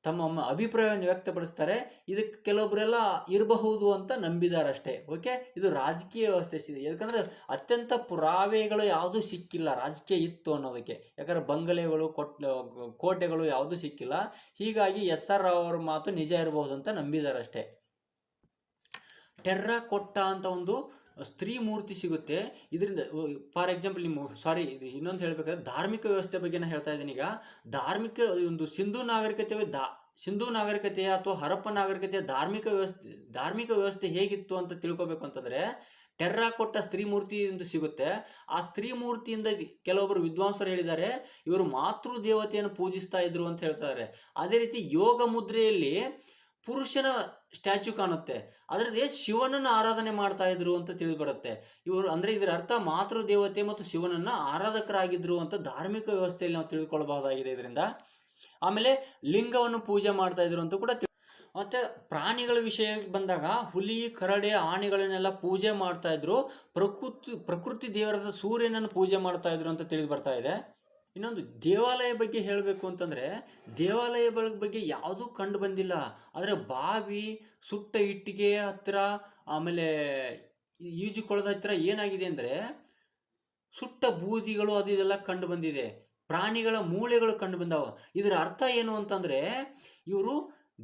ತಮ್ಮ ಅಭಿಪ್ರಾಯವನ್ನು ವ್ಯಕ್ತಪಡಿಸ್ತಾರೆ. ಇದಕ್ಕೆ ಕೆಲವೊಬ್ಬರೆಲ್ಲ ಇರಬಹುದು ಅಂತ ನಂಬಿದಾರಷ್ಟೇ. ಓಕೆ, ಇದು ರಾಜಕೀಯ ವ್ಯವಸ್ಥೆ. ಯಾಕಂದರೆ ಅತ್ಯಂತ ಪುರಾವೆಗಳು ಯಾವುದೂ ಸಿಕ್ಕಿಲ್ಲ ರಾಜಕೀಯ ಇತ್ತು ಅನ್ನೋದಕ್ಕೆ. ಯಾಕಂದರೆ ಬಂಗಲೆಗಳು, ಕೋಟೆಗಳು ಯಾವುದೂ ಸಿಕ್ಕಿಲ್ಲ. ಹೀಗಾಗಿ SR ರಾವ್ ಅವ್ರ ಮಾತು ನಿಜ ಇರಬಹುದು ಅಂತ ನಂಬಿದಾರಷ್ಟೇ. ಟೆರ್ರಾಕೋಟ್ಟಾ ಅಂತ ಒಂದು ಸ್ತ್ರೀ ಮೂರ್ತಿ ಸಿಗುತ್ತೆ. ಇದರಿಂದ ಫಾರ್ ಎಕ್ಸಾಂಪಲ್ ಇದು ಇನ್ನೊಂದು ಹೇಳಬೇಕಾದ್ರೆ ಧಾರ್ಮಿಕ ವ್ಯವಸ್ಥೆ ಬಗ್ಗೆ ನಾನು ಹೇಳ್ತಾ ಇದ್ದೀನಿ. ಈಗ ಧಾರ್ಮಿಕ ಒಂದು ಸಿಂಧೂ ನಾಗರಿಕತೆಯ ಅಥವಾ ಹರಪ್ಪ ನಾಗರಿಕತೆಯ ಧಾರ್ಮಿಕ ವ್ಯವಸ್ಥೆ ಹೇಗಿತ್ತು ಅಂತ ತಿಳ್ಕೊಬೇಕು ಅಂತಂದರೆ ಟೆರ್ರಾಕೋಟ್ಟಾ ಸ್ತ್ರೀ ಮೂರ್ತಿ ಅಂತ ಸಿಗುತ್ತೆ. ಆ ಸ್ತ್ರೀ ಮೂರ್ತಿಯಿಂದ ಕೆಲವೊಬ್ಬರು ವಿದ್ವಾಂಸರು ಹೇಳಿದ್ದಾರೆ ಇವರು ಮಾತೃ ದೇವತೆಯನ್ನು ಪೂಜಿಸ್ತಾ ಇದ್ರು ಅಂತ ಹೇಳ್ತಾರೆ. ಅದೇ ರೀತಿ ಯೋಗ ಮುದ್ರೆಯಲ್ಲಿ ಪುರುಷನ ಸ್ಟ್ಯಾಚ್ಯೂ ಕಾಣುತ್ತೆ, ಅದರದೇ ಶಿವನನ್ನು ಆರಾಧನೆ ಮಾಡ್ತಾ ಇದ್ರು ಅಂತ ತಿಳಿದು ಬರುತ್ತೆ. ಇವರು ಅಂದರೆ ಇದರ ಅರ್ಥ ಮಾತೃ ದೇವತೆ ಮತ್ತು ಶಿವನನ್ನು ಆರಾಧಕರಾಗಿದ್ರು ಅಂತ ಧಾರ್ಮಿಕ ವ್ಯವಸ್ಥೆಯಲ್ಲಿ ನಾವು ತಿಳಿದುಕೊಳ್ಳಬಹುದಾಗಿದೆ ಇದರಿಂದ. ಆಮೇಲೆ ಲಿಂಗವನ್ನು ಪೂಜೆ ಮಾಡ್ತಾ ಇದ್ರು ಅಂತ ಕೂಡ. ಮತ್ತು ಪ್ರಾಣಿಗಳ ವಿಷಯಕ್ಕೆ ಬಂದಾಗ ಹುಲಿ, ಕರಡೆ, ಆನೆಗಳನ್ನೆಲ್ಲ ಪೂಜೆ ಮಾಡ್ತಾ ಇದ್ರು. ಪ್ರಕೃತಿ ದೇವರಾದ ಸೂರ್ಯನನ್ನು ಪೂಜೆ ಮಾಡ್ತಾ ಇದ್ರು ಅಂತ ತಿಳಿದು ಬರ್ತಾ ಇದೆ. ಇನ್ನೊಂದು ದೇವಾಲಯ ಬಗ್ಗೆ ಹೇಳಬೇಕು ಅಂತಂದರೆ ದೇವಾಲಯಗಳ ಬಗ್ಗೆ ಯಾವುದೂ ಕಂಡು ಬಂದಿಲ್ಲ. ಆದರೆ ಬಾವಿ, ಸುಟ್ಟ ಇಟ್ಟಿಗೆ ಹತ್ತಿರ, ಆಮೇಲೆ ಈಜುಕೊಳದ ಹತ್ತಿರ ಏನಾಗಿದೆ ಅಂದರೆ ಸುಟ್ಟ ಬೂದಿಗಳು ಅದು ಇದೆಲ್ಲ ಕಂಡು ಬಂದಿದೆ. ಪ್ರಾಣಿಗಳ ಮೂಳೆಗಳು ಕಂಡು ಬಂದಾವ. ಇದರ ಅರ್ಥ ಏನು ಅಂತಂದರೆ ಇವರು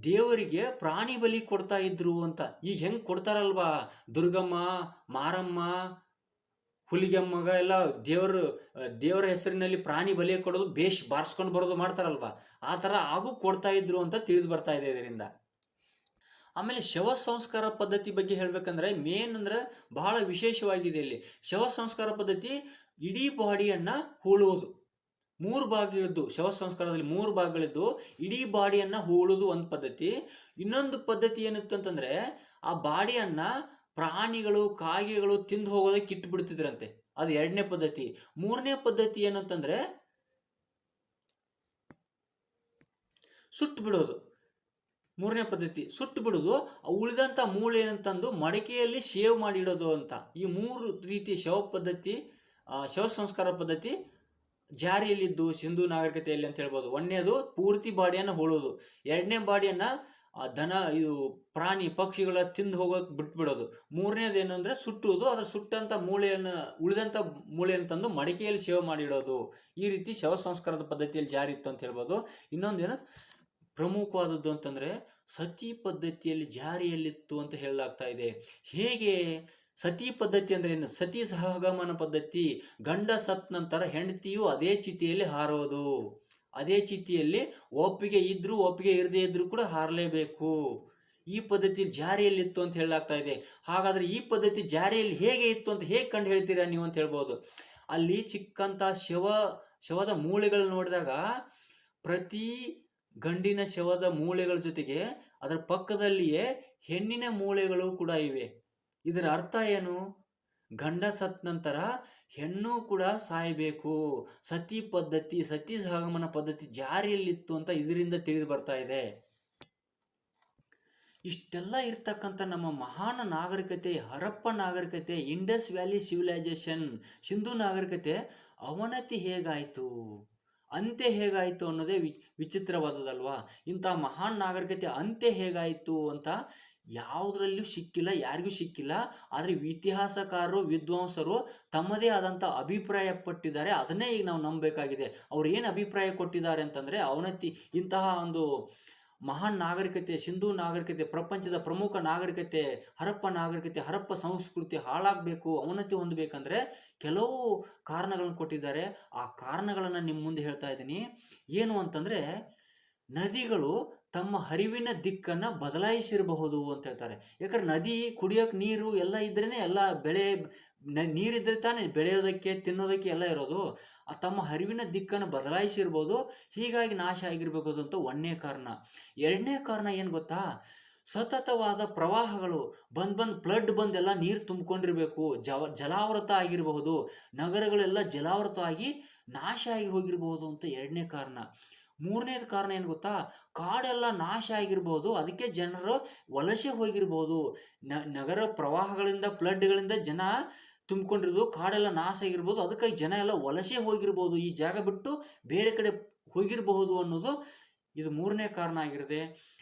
ದೇವರಿಗೆ ಪ್ರಾಣಿ ಬಲಿ ಕೊಡ್ತಾ ಇದ್ರು ಅಂತ. ಈಗ ಹೆಂಗೆ ಕೊಡ್ತಾರಲ್ವಾ, ದುರ್ಗಮ್ಮ, ಮಾರಮ್ಮ, ಹುಲಿಗೆಮ್ಮಗ ಎಲ್ಲ ದೇವರ ಹೆಸರಿನಲ್ಲಿ ಪ್ರಾಣಿ ಬಲಿ ಕೊಡೋದು, ಬಾರಿಸ್ಕೊಂಡು ಬರೋದು ಮಾಡ್ತಾರಲ್ವ, ಆ ಥರ ಹಾಗೂ ಕೊಡ್ತಾ ಇದ್ರು ಅಂತ ತಿಳಿದು ಬರ್ತಾ ಇದೆ ಇದರಿಂದ. ಆಮೇಲೆ ಶವ ಸಂಸ್ಕಾರ ಪದ್ಧತಿ ಬಗ್ಗೆ ಹೇಳಬೇಕಂದ್ರೆ ಮೇನ್ ಅಂದರೆ ಬಹಳ ವಿಶೇಷವಾಗಿದೆ ಇಲ್ಲಿ. ಶವ ಸಂಸ್ಕಾರ ಪದ್ಧತಿ ಇಡೀ ಬಾಡಿಯನ್ನು ಹೂಳುವುದು. 3 ಭಾಗಗಳಿದ್ದು ಶವ ಸಂಸ್ಕಾರದಲ್ಲಿ 3 ಭಾಗಗಳಿದ್ದು ಇಡೀ ಬಾಡಿಯನ್ನು ಹೂಳುವುದು ಒಂದು ಪದ್ಧತಿ. ಇನ್ನೊಂದು ಪದ್ಧತಿ ಏನಿತ್ತು ಅಂತಂದರೆ ಆ ಬಾಡಿಯನ್ನು ಪ್ರಾಣಿಗಳು, ಕಾಗೆಗಳು ತಿಂದು ಹೋಗೋದಕ್ಕೆ ಇಟ್ಟು ಬಿಡ್ತಿದ್ರಂತೆ. ಅದು 2ನೇ ಪದ್ಧತಿ. 3ನೇ ಪದ್ಧತಿ ಏನಂತಂದರೆ ಸುಟ್ಟು ಬಿಡೋದು. 3ನೇ ಪದ್ಧತಿ ಸುಟ್ಟು ಬಿಡೋದು. ಉಳಿದಂಥ ಮೂಳೆ ಏನಂತಂದು ಮಡಿಕೆಯಲ್ಲಿ ಶೇವ್ ಮಾಡಿಡೋದು ಅಂತ. ಈ 3 ರೀತಿ ಶವ ಸಂಸ್ಕಾರ ಪದ್ಧತಿ ಜಾರಿಯಲ್ಲಿದ್ದು ಸಿಂಧೂ ನಾಗರಿಕತೆಯಲ್ಲಿ ಅಂತ ಹೇಳ್ಬೋದು. 1ನೇದು ಪೂರ್ತಿ ಬಾಡಿಯನ್ನು ಹೂಳೋದು, 2ನೇ ಬಾಡಿಯನ್ನು ಆ ದನ ಇದು ಪ್ರಾಣಿ ಪಕ್ಷಿಗಳ ತಿಂದು ಹೋಗೋಕೆ ಬಿಟ್ಬಿಡೋದು. ಮೂರನೇದು ಏನು ಅಂದರೆ ಸುಟ್ಟುವುದು, ಅದರ ಸುಟ್ಟಂಥ ಉಳಿದಂಥ ಮೂಳೆಯನ್ನು ತಂದು ಮಡಿಕೆಯಲ್ಲಿ ಸೇವೆ ಮಾಡಿಡೋದು. ಈ ರೀತಿ ಶವ ಸಂಸ್ಕಾರದ ಪದ್ಧತಿಯಲ್ಲಿ ಜಾರಿ ಇತ್ತು ಅಂತ ಹೇಳ್ಬೋದು. ಇನ್ನೊಂದೇನು ಪ್ರಮುಖವಾದದ್ದು ಅಂತಂದರೆ ಸತಿ ಪದ್ಧತಿಯಲ್ಲಿ ಜಾರಿಯಲ್ಲಿತ್ತು ಅಂತ ಹೇಳಲಾಗ್ತಾ ಇದೆ. ಹೇಗೆ ಸತಿ ಪದ್ಧತಿ ಅಂದರೆ ಏನು? ಸತಿ ಸಹಗಮನ ಪದ್ಧತಿ. ಗಂಡ ಸತ್ ನಂತರ ಹೆಂಡತಿಯು ಅದೇ ಚಿತೆಯಲ್ಲಿ ಹಾರೋದು. ಅದೇ ಚಿತೆಯಲ್ಲಿ ಒಪ್ಪಿಗೆ ಇದ್ರೂ ಒಪ್ಪಿಗೆ ಇರದೇ ಇದ್ರೂ ಕೂಡ ಹಾರಲೇಬೇಕು. ಈ ಪದ್ಧತಿ ಜಾರಿಯಲ್ಲಿತ್ತು ಅಂತ ಹೇಳಲಾಗ್ತಾ ಇದೆ. ಹಾಗಾದರೆ ಈ ಪದ್ಧತಿ ಜಾರಿಯಲ್ಲಿ ಹೇಗೆ ಇತ್ತು ಅಂತ ಹೇಗೆ ಕಂಡು ಹೇಳ್ತೀರಾ ನೀವು ಅಂತ ಹೇಳ್ಬೋದು. ಅಲ್ಲಿ ಚಿಕ್ಕಂಥ ಶವದ ಮೂಳೆಗಳು ನೋಡಿದಾಗ ಪ್ರತಿ ಗಂಡಿನ ಶವದ ಮೂಳೆಗಳ ಜೊತೆಗೆ ಅದರ ಪಕ್ಕದಲ್ಲಿಯೇ ಹೆಣ್ಣಿನ ಮೂಳೆಗಳು ಕೂಡ ಇವೆ. ಇದರ ಅರ್ಥ ಏನು? ಗಂಡ ಸತ್ ನಂತರ ಹೆಣ್ಣು ಕೂಡ ಸಾಯಬೇಕು. ಸತಿ ಪದ್ಧತಿ, ಸತಿ ಸಹಗಮನ ಪದ್ಧತಿ ಜಾರಿಯಲ್ಲಿತ್ತು ಅಂತ ಇದರಿಂದ ತಿಳಿದು ಬರ್ತಾ ಇದೆ. ಇಷ್ಟೆಲ್ಲ ಇರ್ತಕ್ಕಂಥ ನಮ್ಮ ಮಹಾನ್ ನಾಗರಿಕತೆ, ಹರಪ್ಪ ನಾಗರಿಕತೆ, ಇಂಡಸ್ ವ್ಯಾಲಿ ಸಿವಿಲೈಸೇಷನ್, ಸಿಂಧು ನಾಗರಿಕತೆ ಅವನತಿ ಹೇಗಾಯಿತು, ಅಂತ್ಯ ಹೇಗಾಯಿತು ಅನ್ನೋದೇ ವಿಚಿತ್ರವಾದದಲ್ವಾ. ಇಂಥ ಮಹಾನ್ ನಾಗರಿಕತೆ ಅಂತ್ಯ ಹೇಗಾಯಿತು ಅಂತ ಯಾವುದರಲ್ಲೂ ಸಿಕ್ಕಿಲ್ಲ, ಯಾರಿಗೂ ಸಿಕ್ಕಿಲ್ಲ. ಆದರೆ ಇತಿಹಾಸಕಾರರು, ವಿದ್ವಾಂಸರು ತಮ್ಮದೇ ಆದಂಥ ಅಭಿಪ್ರಾಯ ಪಟ್ಟಿದ್ದಾರೆ. ಅದನ್ನೇ ಈಗ ನಾವು ನಂಬಬೇಕಾಗಿದೆ. ಅವ್ರು ಏನು ಅಭಿಪ್ರಾಯ ಕೊಟ್ಟಿದ್ದಾರೆ ಅಂತಂದರೆ, ಅವನತಿ ಇಂತಹ ಒಂದು ಮಹಾನ್ ನಾಗರಿಕತೆ, ಸಿಂಧೂ ನಾಗರಿಕತೆ, ಪ್ರಪಂಚದ ಪ್ರಮುಖ ನಾಗರಿಕತೆ, ಹರಪ್ಪ ನಾಗರಿಕತೆ, ಹರಪ್ಪ ಸಂಸ್ಕೃತಿ ಹಾಳಾಗಬೇಕು, ಅವನತಿ ಹೊಂದಬೇಕಂದ್ರೆ ಕೆಲವು ಕಾರಣಗಳನ್ನು ಕೊಟ್ಟಿದ್ದಾರೆ. ಆ ಕಾರಣಗಳನ್ನು ನಿಮ್ಮ ಮುಂದೆ ಹೇಳ್ತಾ ಇದ್ದೀನಿ. ಏನು ಅಂತಂದರೆ, ನದಿಗಳು ತಮ್ಮ ಹರಿವಿನ ದಿಕ್ಕನ್ನು ಬದಲಾಯಿಸಿರಬಹುದು ಅಂತ ಹೇಳ್ತಾರೆ. ಯಾಕಂದ್ರೆ ನದಿ ಕುಡಿಯೋಕೆ ನೀರು ಎಲ್ಲ ಇದ್ರೇ ಎಲ್ಲ ಬೆಳೆ, ನೀರಿದ್ರೆ ತಾನೇ ಬೆಳೆಯೋದಕ್ಕೆ, ತಿನ್ನೋದಕ್ಕೆ ಎಲ್ಲ ಇರೋದು. ತಮ್ಮ ಹರಿವಿನ ದಿಕ್ಕನ್ನು ಬದಲಾಯಿಸಿರ್ಬೋದು, ಹೀಗಾಗಿ ನಾಶ ಆಗಿರ್ಬೇಕು ಅಂತ ಒಂದನೇ ಕಾರಣ. ಎರಡನೇ ಕಾರಣ ಏನು ಗೊತ್ತಾ? ಸತತವಾದ ಪ್ರವಾಹಗಳು ಫ್ಲಡ್ ಬಂದೆಲ್ಲ ನೀರು ತುಂಬಿಕೊಂಡಿರ್ಬೇಕು, ಜಲಾವೃತ ಆಗಿರಬಹುದು, ನಗರಗಳೆಲ್ಲ ಜಲಾವೃತ ಆಗಿ ನಾಶ ಆಗಿ ಹೋಗಿರ್ಬೋದು ಅಂತ ಎರಡನೇ ಕಾರಣ. ಮೂರನೇದು ಕಾರಣ ಏನು ಗೊತ್ತಾ? ಕಾಡೆಲ್ಲ ನಾಶ ಆಗಿರ್ಬೋದು, ಅದಕ್ಕೆ ಜನರು ವಲಸೆ ಹೋಗಿರ್ಬೋದು. ನಗರ ಪ್ರವಾಹಗಳಿಂದ, ಫ್ಲಡ್ಗಳಿಂದ ಜನ ತುಂಬಿಕೊಂಡಿರ್ಬೋದು, ಕಾಡೆಲ್ಲ ನಾಶ ಆಗಿರ್ಬೋದು, ಅದಕ್ಕಾಗಿ ಜನ ಎಲ್ಲ ವಲಸೆ ಹೋಗಿರ್ಬೋದು, ಈ ಜಾಗ ಬಿಟ್ಟು ಬೇರೆ ಕಡೆ ಹೋಗಿರಬಹುದು ಅನ್ನೋದು ಇದು ಮೂರನೇ ಕಾರಣ ಆಗಿರುತ್ತೆ.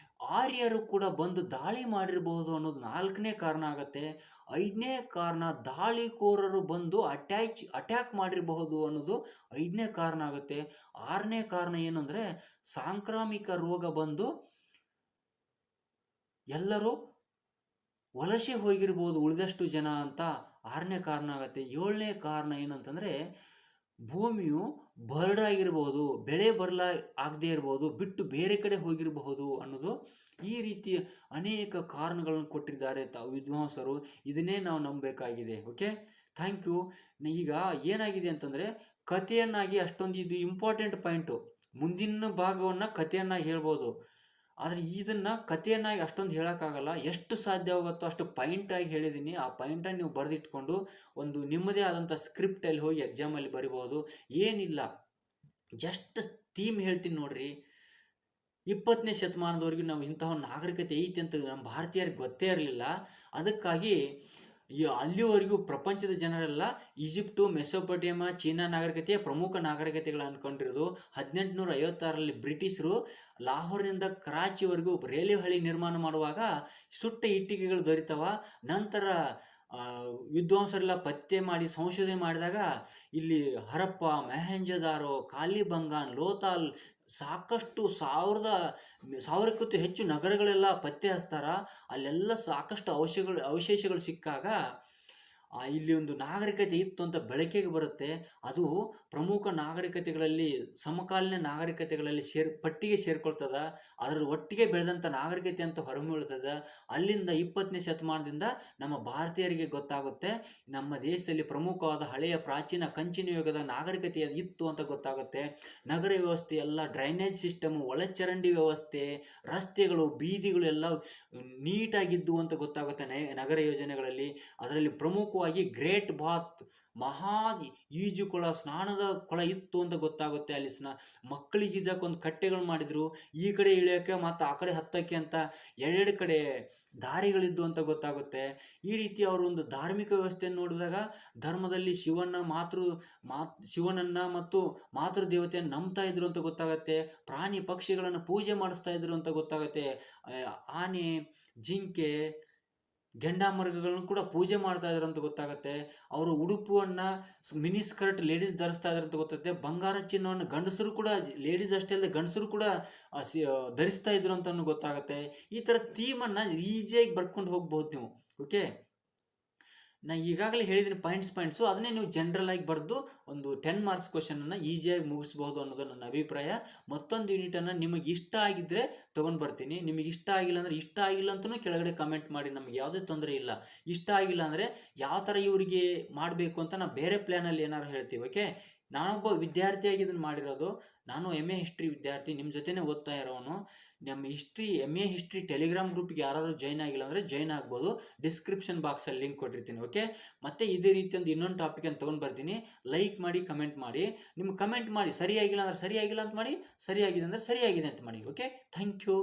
ಆರ್ಯರು ಕೂಡ ಬಂದು ದಾಳಿ ಮಾಡಿರಬಹುದು ಅನ್ನೋದು ನಾಲ್ಕನೇ ಕಾರಣ ಆಗುತ್ತೆ. ಐದನೇ ಕಾರಣ, ದಾಳಿಕೋರರು ಬಂದು ಅಟ್ಯಾಕ್ ಮಾಡಿರಬಹುದು ಅನ್ನೋದು ಐದನೇ ಕಾರಣ ಆಗುತ್ತೆ. ಆರನೇ ಕಾರಣ ಏನು ಅಂದರೆ, ಸಾಂಕ್ರಾಮಿಕ ರೋಗ ಬಂದು ಎಲ್ಲರೂ ವಲಸೆ ಹೋಗಿರ್ಬೋದು ಉಳಿದಷ್ಟು ಜನ ಅಂತ ಆರನೇ ಕಾರಣ ಆಗುತ್ತೆ. ಏಳನೇ ಕಾರಣ ಏನಂತಂದರೆ, ಭೂಮಿಯು ಬರಡಾಗಿರ್ಬೋದು, ಬೆಳೆ ಆಗದೇ ಇರ್ಬೋದು, ಬಿಟ್ಟು ಬೇರೆ ಕಡೆ ಹೋಗಿರಬಹುದು ಅನ್ನೋದು. ಈ ರೀತಿಯ ಅನೇಕ ಕಾರಣಗಳನ್ನು ಕೊಟ್ಟಿದ್ದಾರೆ ವಿದ್ವಾಂಸರು. ಇದನ್ನೇ ನಾವು ನಂಬಬೇಕಾಗಿದೆ. Okay, thank you. ಈಗ ಏನಾಗಿದೆ ಅಂತಂದರೆ, ಕಥೆಯನ್ನಾಗಿ ಅಷ್ಟೊಂದು ಇದು ಇಂಪಾರ್ಟೆಂಟ್ ಪಾಯಿಂಟು. ಮುಂದಿನ ಭಾಗವನ್ನು ಕಥೆಯನ್ನಾಗಿ ಹೇಳ್ಬೋದು, ಆದರೆ ಇದನ್ನು ಕಥೆಯನ್ನಾಗಿ ಅಷ್ಟೊಂದು ಹೇಳೋಕ್ಕಾಗಲ್ಲ. ಎಷ್ಟು ಸಾಧ್ಯವಾಗುತ್ತೋ ಅಷ್ಟು ಪಾಯಿಂಟಾಗಿ ಹೇಳಿದ್ದೀನಿ. ಆ ಪಾಯಿಂಟನ್ನು ನೀವು ಬರೆದಿಟ್ಕೊಂಡು ಒಂದು ನಿಮ್ಮದೇ ಆದಂಥ ಸ್ಕ್ರಿಪ್ಟಲ್ಲಿ ಹೋಗಿ ಎಕ್ಸಾಮಲ್ಲಿ ಬರಿಬೋದು. ಏನಿಲ್ಲ, ಜಸ್ಟ್ ಥೀಮ್ ಹೇಳ್ತೀನಿ ನೋಡ್ರಿ. 20ನೇ ಶತಮಾನದವರೆಗೂ ನಾವು ಇಂತಹ ನಾಗರಿಕತೆ ಐತಿ ಅಂತ ನಮ್ಮ ಭಾರತೀಯರಿಗೆ ಗೊತ್ತೇ ಇರಲಿಲ್ಲ. ಅದಕ್ಕಾಗಿ ಅಲ್ಲಿವರೆಗೂ ಪ್ರಪಂಚದ ಜನರೆಲ್ಲ ಈಜಿಪ್ಟು, ಮೆಸೊಪೊಟೇಮಿಯಾ, ಚೀನಾ ನಾಗರಿಕತೆಯ ಪ್ರಮುಖ ನಾಗರಿಕತೆಗಳು ಅಂದ್ಕೊಂಡಿರೋದು. 1856ರಲ್ಲಿ ಬ್ರಿಟಿಷರು ಲಾಹೋರ್ನಿಂದ ಕರಾಚಿವರೆಗೂ ರೈಲ್ವೆ ಹಳಿ ನಿರ್ಮಾಣ ಮಾಡುವಾಗ ಸುಟ್ಟ ಇಟ್ಟಿಗೆಗಳು ದೊರೀತಾವ. ನಂತರ ವಿದ್ವಾಂಸರೆಲ್ಲ ಪತ್ತೆ ಮಾಡಿ ಸಂಶೋಧನೆ ಮಾಡಿದಾಗ ಇಲ್ಲಿ ಹರಪ್ಪ, ಮೊಹೆಂಜೊದಾರೋ, ಕಾಲಿಬಂಗಾನ್, ಲೋಥಾಲ್ ಸಾಕಷ್ಟು ಸಾವಿರಕ್ಕೂ ಹೆಚ್ಚು ನಗರಗಳೆಲ್ಲ ಪತ್ತೆ ಹಚ್ತಾರ. ಅಲ್ಲೆಲ್ಲ ಸಾಕಷ್ಟು ಅವಶೇಷಗಳು ಸಿಕ್ಕಾಗ ಇಲ್ಲಿ ಒಂದು ನಾಗರಿಕತೆ ಇತ್ತು ಅಂತ ಬೆಳಕಿಗೆ ಬರುತ್ತೆ. ಅದು ಪ್ರಮುಖ ನಾಗರಿಕತೆಗಳಲ್ಲಿ, ಸಮಕಾಲೀನ ನಾಗರಿಕತೆಗಳಲ್ಲಿ ಪಟ್ಟಿಗೆ ಸೇರ್ಕೊಳ್ತದ. ಅದರ ಒಟ್ಟಿಗೆ ಬೆಳೆದಂಥ ನಾಗರಿಕತೆ ಅಂತ ಹೊರಮೂಳ್ತದ. ಅಲ್ಲಿಂದ 20ನೇ ಶತಮಾನದಿಂದ ನಮ್ಮ ಭಾರತೀಯರಿಗೆ ಗೊತ್ತಾಗುತ್ತೆ, ನಮ್ಮ ದೇಶದಲ್ಲಿ ಪ್ರಮುಖವಾದ ಹಳೆಯ ಪ್ರಾಚೀನ ಕಂಚಿನ ಯುಗದ ನಾಗರಿಕತೆ ಇತ್ತು ಅಂತ ಗೊತ್ತಾಗುತ್ತೆ. ನಗರ ವ್ಯವಸ್ಥೆ ಎಲ್ಲ, ಡ್ರೈನೇಜ್ ಸಿಸ್ಟಮು, ಒಳಚರಂಡಿ ವ್ಯವಸ್ಥೆ, ರಸ್ತೆಗಳು, ಬೀದಿಗಳು ಎಲ್ಲ ನೀಟಾಗಿದ್ದು ಅಂತ ಗೊತ್ತಾಗುತ್ತೆ ನಗರ ಯೋಜನೆಗಳಲ್ಲಿ. ಅದರಲ್ಲಿ ಪ್ರಮುಖವಾದ ಪ್ರಮುಖವಾಗಿ ಗ್ರೇಟ್ ಬಾತ್ ಮಹಾ ಈಜುಕೊಳ ಸ್ನಾನದ ಕೊಳ ಇತ್ತು ಅಂತ ಗೊತ್ತಾಗುತ್ತೆ. ಅಲ್ಲಿ ಮಕ್ಕಳಿಗೆ ಈಜಕ್ಕೆ ಒಂದು ಕಟ್ಟೆಗಳು ಮಾಡಿದ್ರು, ಈ ಕಡೆ ಇಳಿಯೋಕ್ಕೆ ಮತ್ತು ಆ ಕಡೆ ಹತ್ತಕ್ಕೆ ಅಂತ ಎರಡೆರಡು ಕಡೆ ದಾರಿಗಳಿದ್ದು ಅಂತ ಗೊತ್ತಾಗುತ್ತೆ. ಈ ರೀತಿ ಅವರು ಒಂದು ಧಾರ್ಮಿಕ ವ್ಯವಸ್ಥೆಯನ್ನು ನೋಡಿದಾಗ ಧರ್ಮದಲ್ಲಿ ಶಿವನನ್ನ ಮತ್ತು ಮಾತೃ ದೇವತೆಯನ್ನು ನಂಬ್ತಾ ಇದ್ರು ಅಂತ ಗೊತ್ತಾಗುತ್ತೆ. ಪ್ರಾಣಿ ಪಕ್ಷಿಗಳನ್ನು ಪೂಜೆ ಮಾಡಿಸ್ತಾ ಇದ್ರು ಅಂತ ಗೊತ್ತಾಗುತ್ತೆ. ಆನೆ, ಜಿಂಕೆ, ಗೆಂಡಾಮೃಗಗಳನ್ನು ಕೂಡ ಪೂಜೆ ಮಾಡ್ತಾ ಇದ್ರು ಅಂತ ಗೊತ್ತಾಗುತ್ತೆ. ಅವರು ಉಡುಪುವನ್ನು ಮಿನಿ ಸ್ಕರ್ಟ್ ಲೇಡೀಸ್ ಧರಿಸ್ತಾ ಇದ್ರು ಅಂತ ಗೊತ್ತಾಗುತ್ತೆ. ಬಂಗಾರ ಚಿನ್ನವನ್ನು ಗಂಡಸರು ಕೂಡ, ಲೇಡೀಸ್ ಅಷ್ಟೇ ಅಲ್ಲದೆ ಗಂಡಸರು ಕೂಡ ಧರಿಸ್ತಾ ಇದ್ರು ಅಂತ ಗೊತ್ತಾಗುತ್ತೆ. ಈ ಥರ ಥೀಮನ್ನು ಈಸಿಯಾಗಿ ಬರ್ಕೊಂಡು ಹೋಗ್ಬೋದು ನೀವು. ಓಕೆ, ನಾ ಈಗಾಗಲೇ ಹೇಳಿದ್ದೀನಿ ಪಾಯಿಂಟ್ಸು, ಅದನ್ನೇ ನೀವು ಜನರಲ್ ಆಗಿ ಬರೆದು ಒಂದು 10 ಮಾರ್ಕ್ಸ್ ಕ್ವಶನನ್ನು ಈಸಿಯಾಗಿ ಮುಗಿಸ್ಬೋದು ಅನ್ನೋದು ನನ್ನ ಅಭಿಪ್ರಾಯ. ಮತ್ತೊಂದು ಯೂನಿಟನ್ನು ನಿಮಗೆ ಇಷ್ಟ ಆಗಿದ್ದರೆ ತೊಗೊಂಡು ಬರ್ತೀನಿ. ನಿಮಗೆ ಇಷ್ಟ ಆಗಿಲ್ಲ ಅಂದರೆ ಇಷ್ಟ ಆಗಿಲ್ಲ ಅಂತಲೂ ಕೆಳಗಡೆ ಕಮೆಂಟ್ ಮಾಡಿ, ನಮಗೆ ಯಾವುದೇ ತೊಂದರೆ ಇಲ್ಲ. ಇಷ್ಟ ಆಗಿಲ್ಲ ಅಂದರೆ ಯಾವ ಥರ ಇವರಿಗೆ ಮಾಡಬೇಕು ಅಂತ ನಾವು ಬೇರೆ ಪ್ಲ್ಯಾನಲ್ಲಿ ಏನಾದ್ರು ಹೇಳ್ತೀವಿ. ಓಕೆ, ನಾನೊಬ್ಬ ವಿದ್ಯಾರ್ಥಿಯಾಗಿ ಇದನ್ನು ಮಾಡಿರೋದು. ನಾನು MA ಹಿಸ್ಟ್ರಿ ವಿದ್ಯಾರ್ಥಿ, ನಿಮ್ಮ ಜೊತೆನೇ ಓದ್ತಾ ಇರೋನು. ನಮ್ಮ MA ಹಿಸ್ಟ್ರಿ ಟೆಲಿಗ್ರಾಮ್ ಗ್ರೂಪ್ಗೆ ಯಾರಾದರೂ ಜಾಯ್ನ್ ಆಗಿಲ್ಲ ಅಂದರೆ ಜಾಯ್ನ್ ಆಗ್ಬೋದು. ಡಿಸ್ಕ್ರಿಪ್ಷನ್ ಬಾಕ್ಸಲ್ಲಿ ಲಿಂಕ್ ಕೊಟ್ಟಿರ್ತೀನಿ. ಓಕೆ, ಮತ್ತೆ ಇದೇ ರೀತಿ ಒಂದು ಇನ್ನೊಂದು ಟಾಪಿಕನ್ನು ತೊಗೊಂಡು ಬರ್ತೀನಿ. ಲೈಕ್ ಮಾಡಿ, ಕಮೆಂಟ್ ಮಾಡಿ. ನಿಮ್ಗೆ ಕಮೆಂಟ್ ಮಾಡಿ, ಸರಿಯಾಗಿಲ್ಲ ಅಂದರೆ ಸರಿಯಾಗಿಲ್ಲ ಅಂತ ಮಾಡಿ, ಸರಿಯಾಗಿದೆ ಅಂದರೆ ಸರಿಯಾಗಿದೆ ಅಂತ ಮಾಡಿ. Okay, thank you.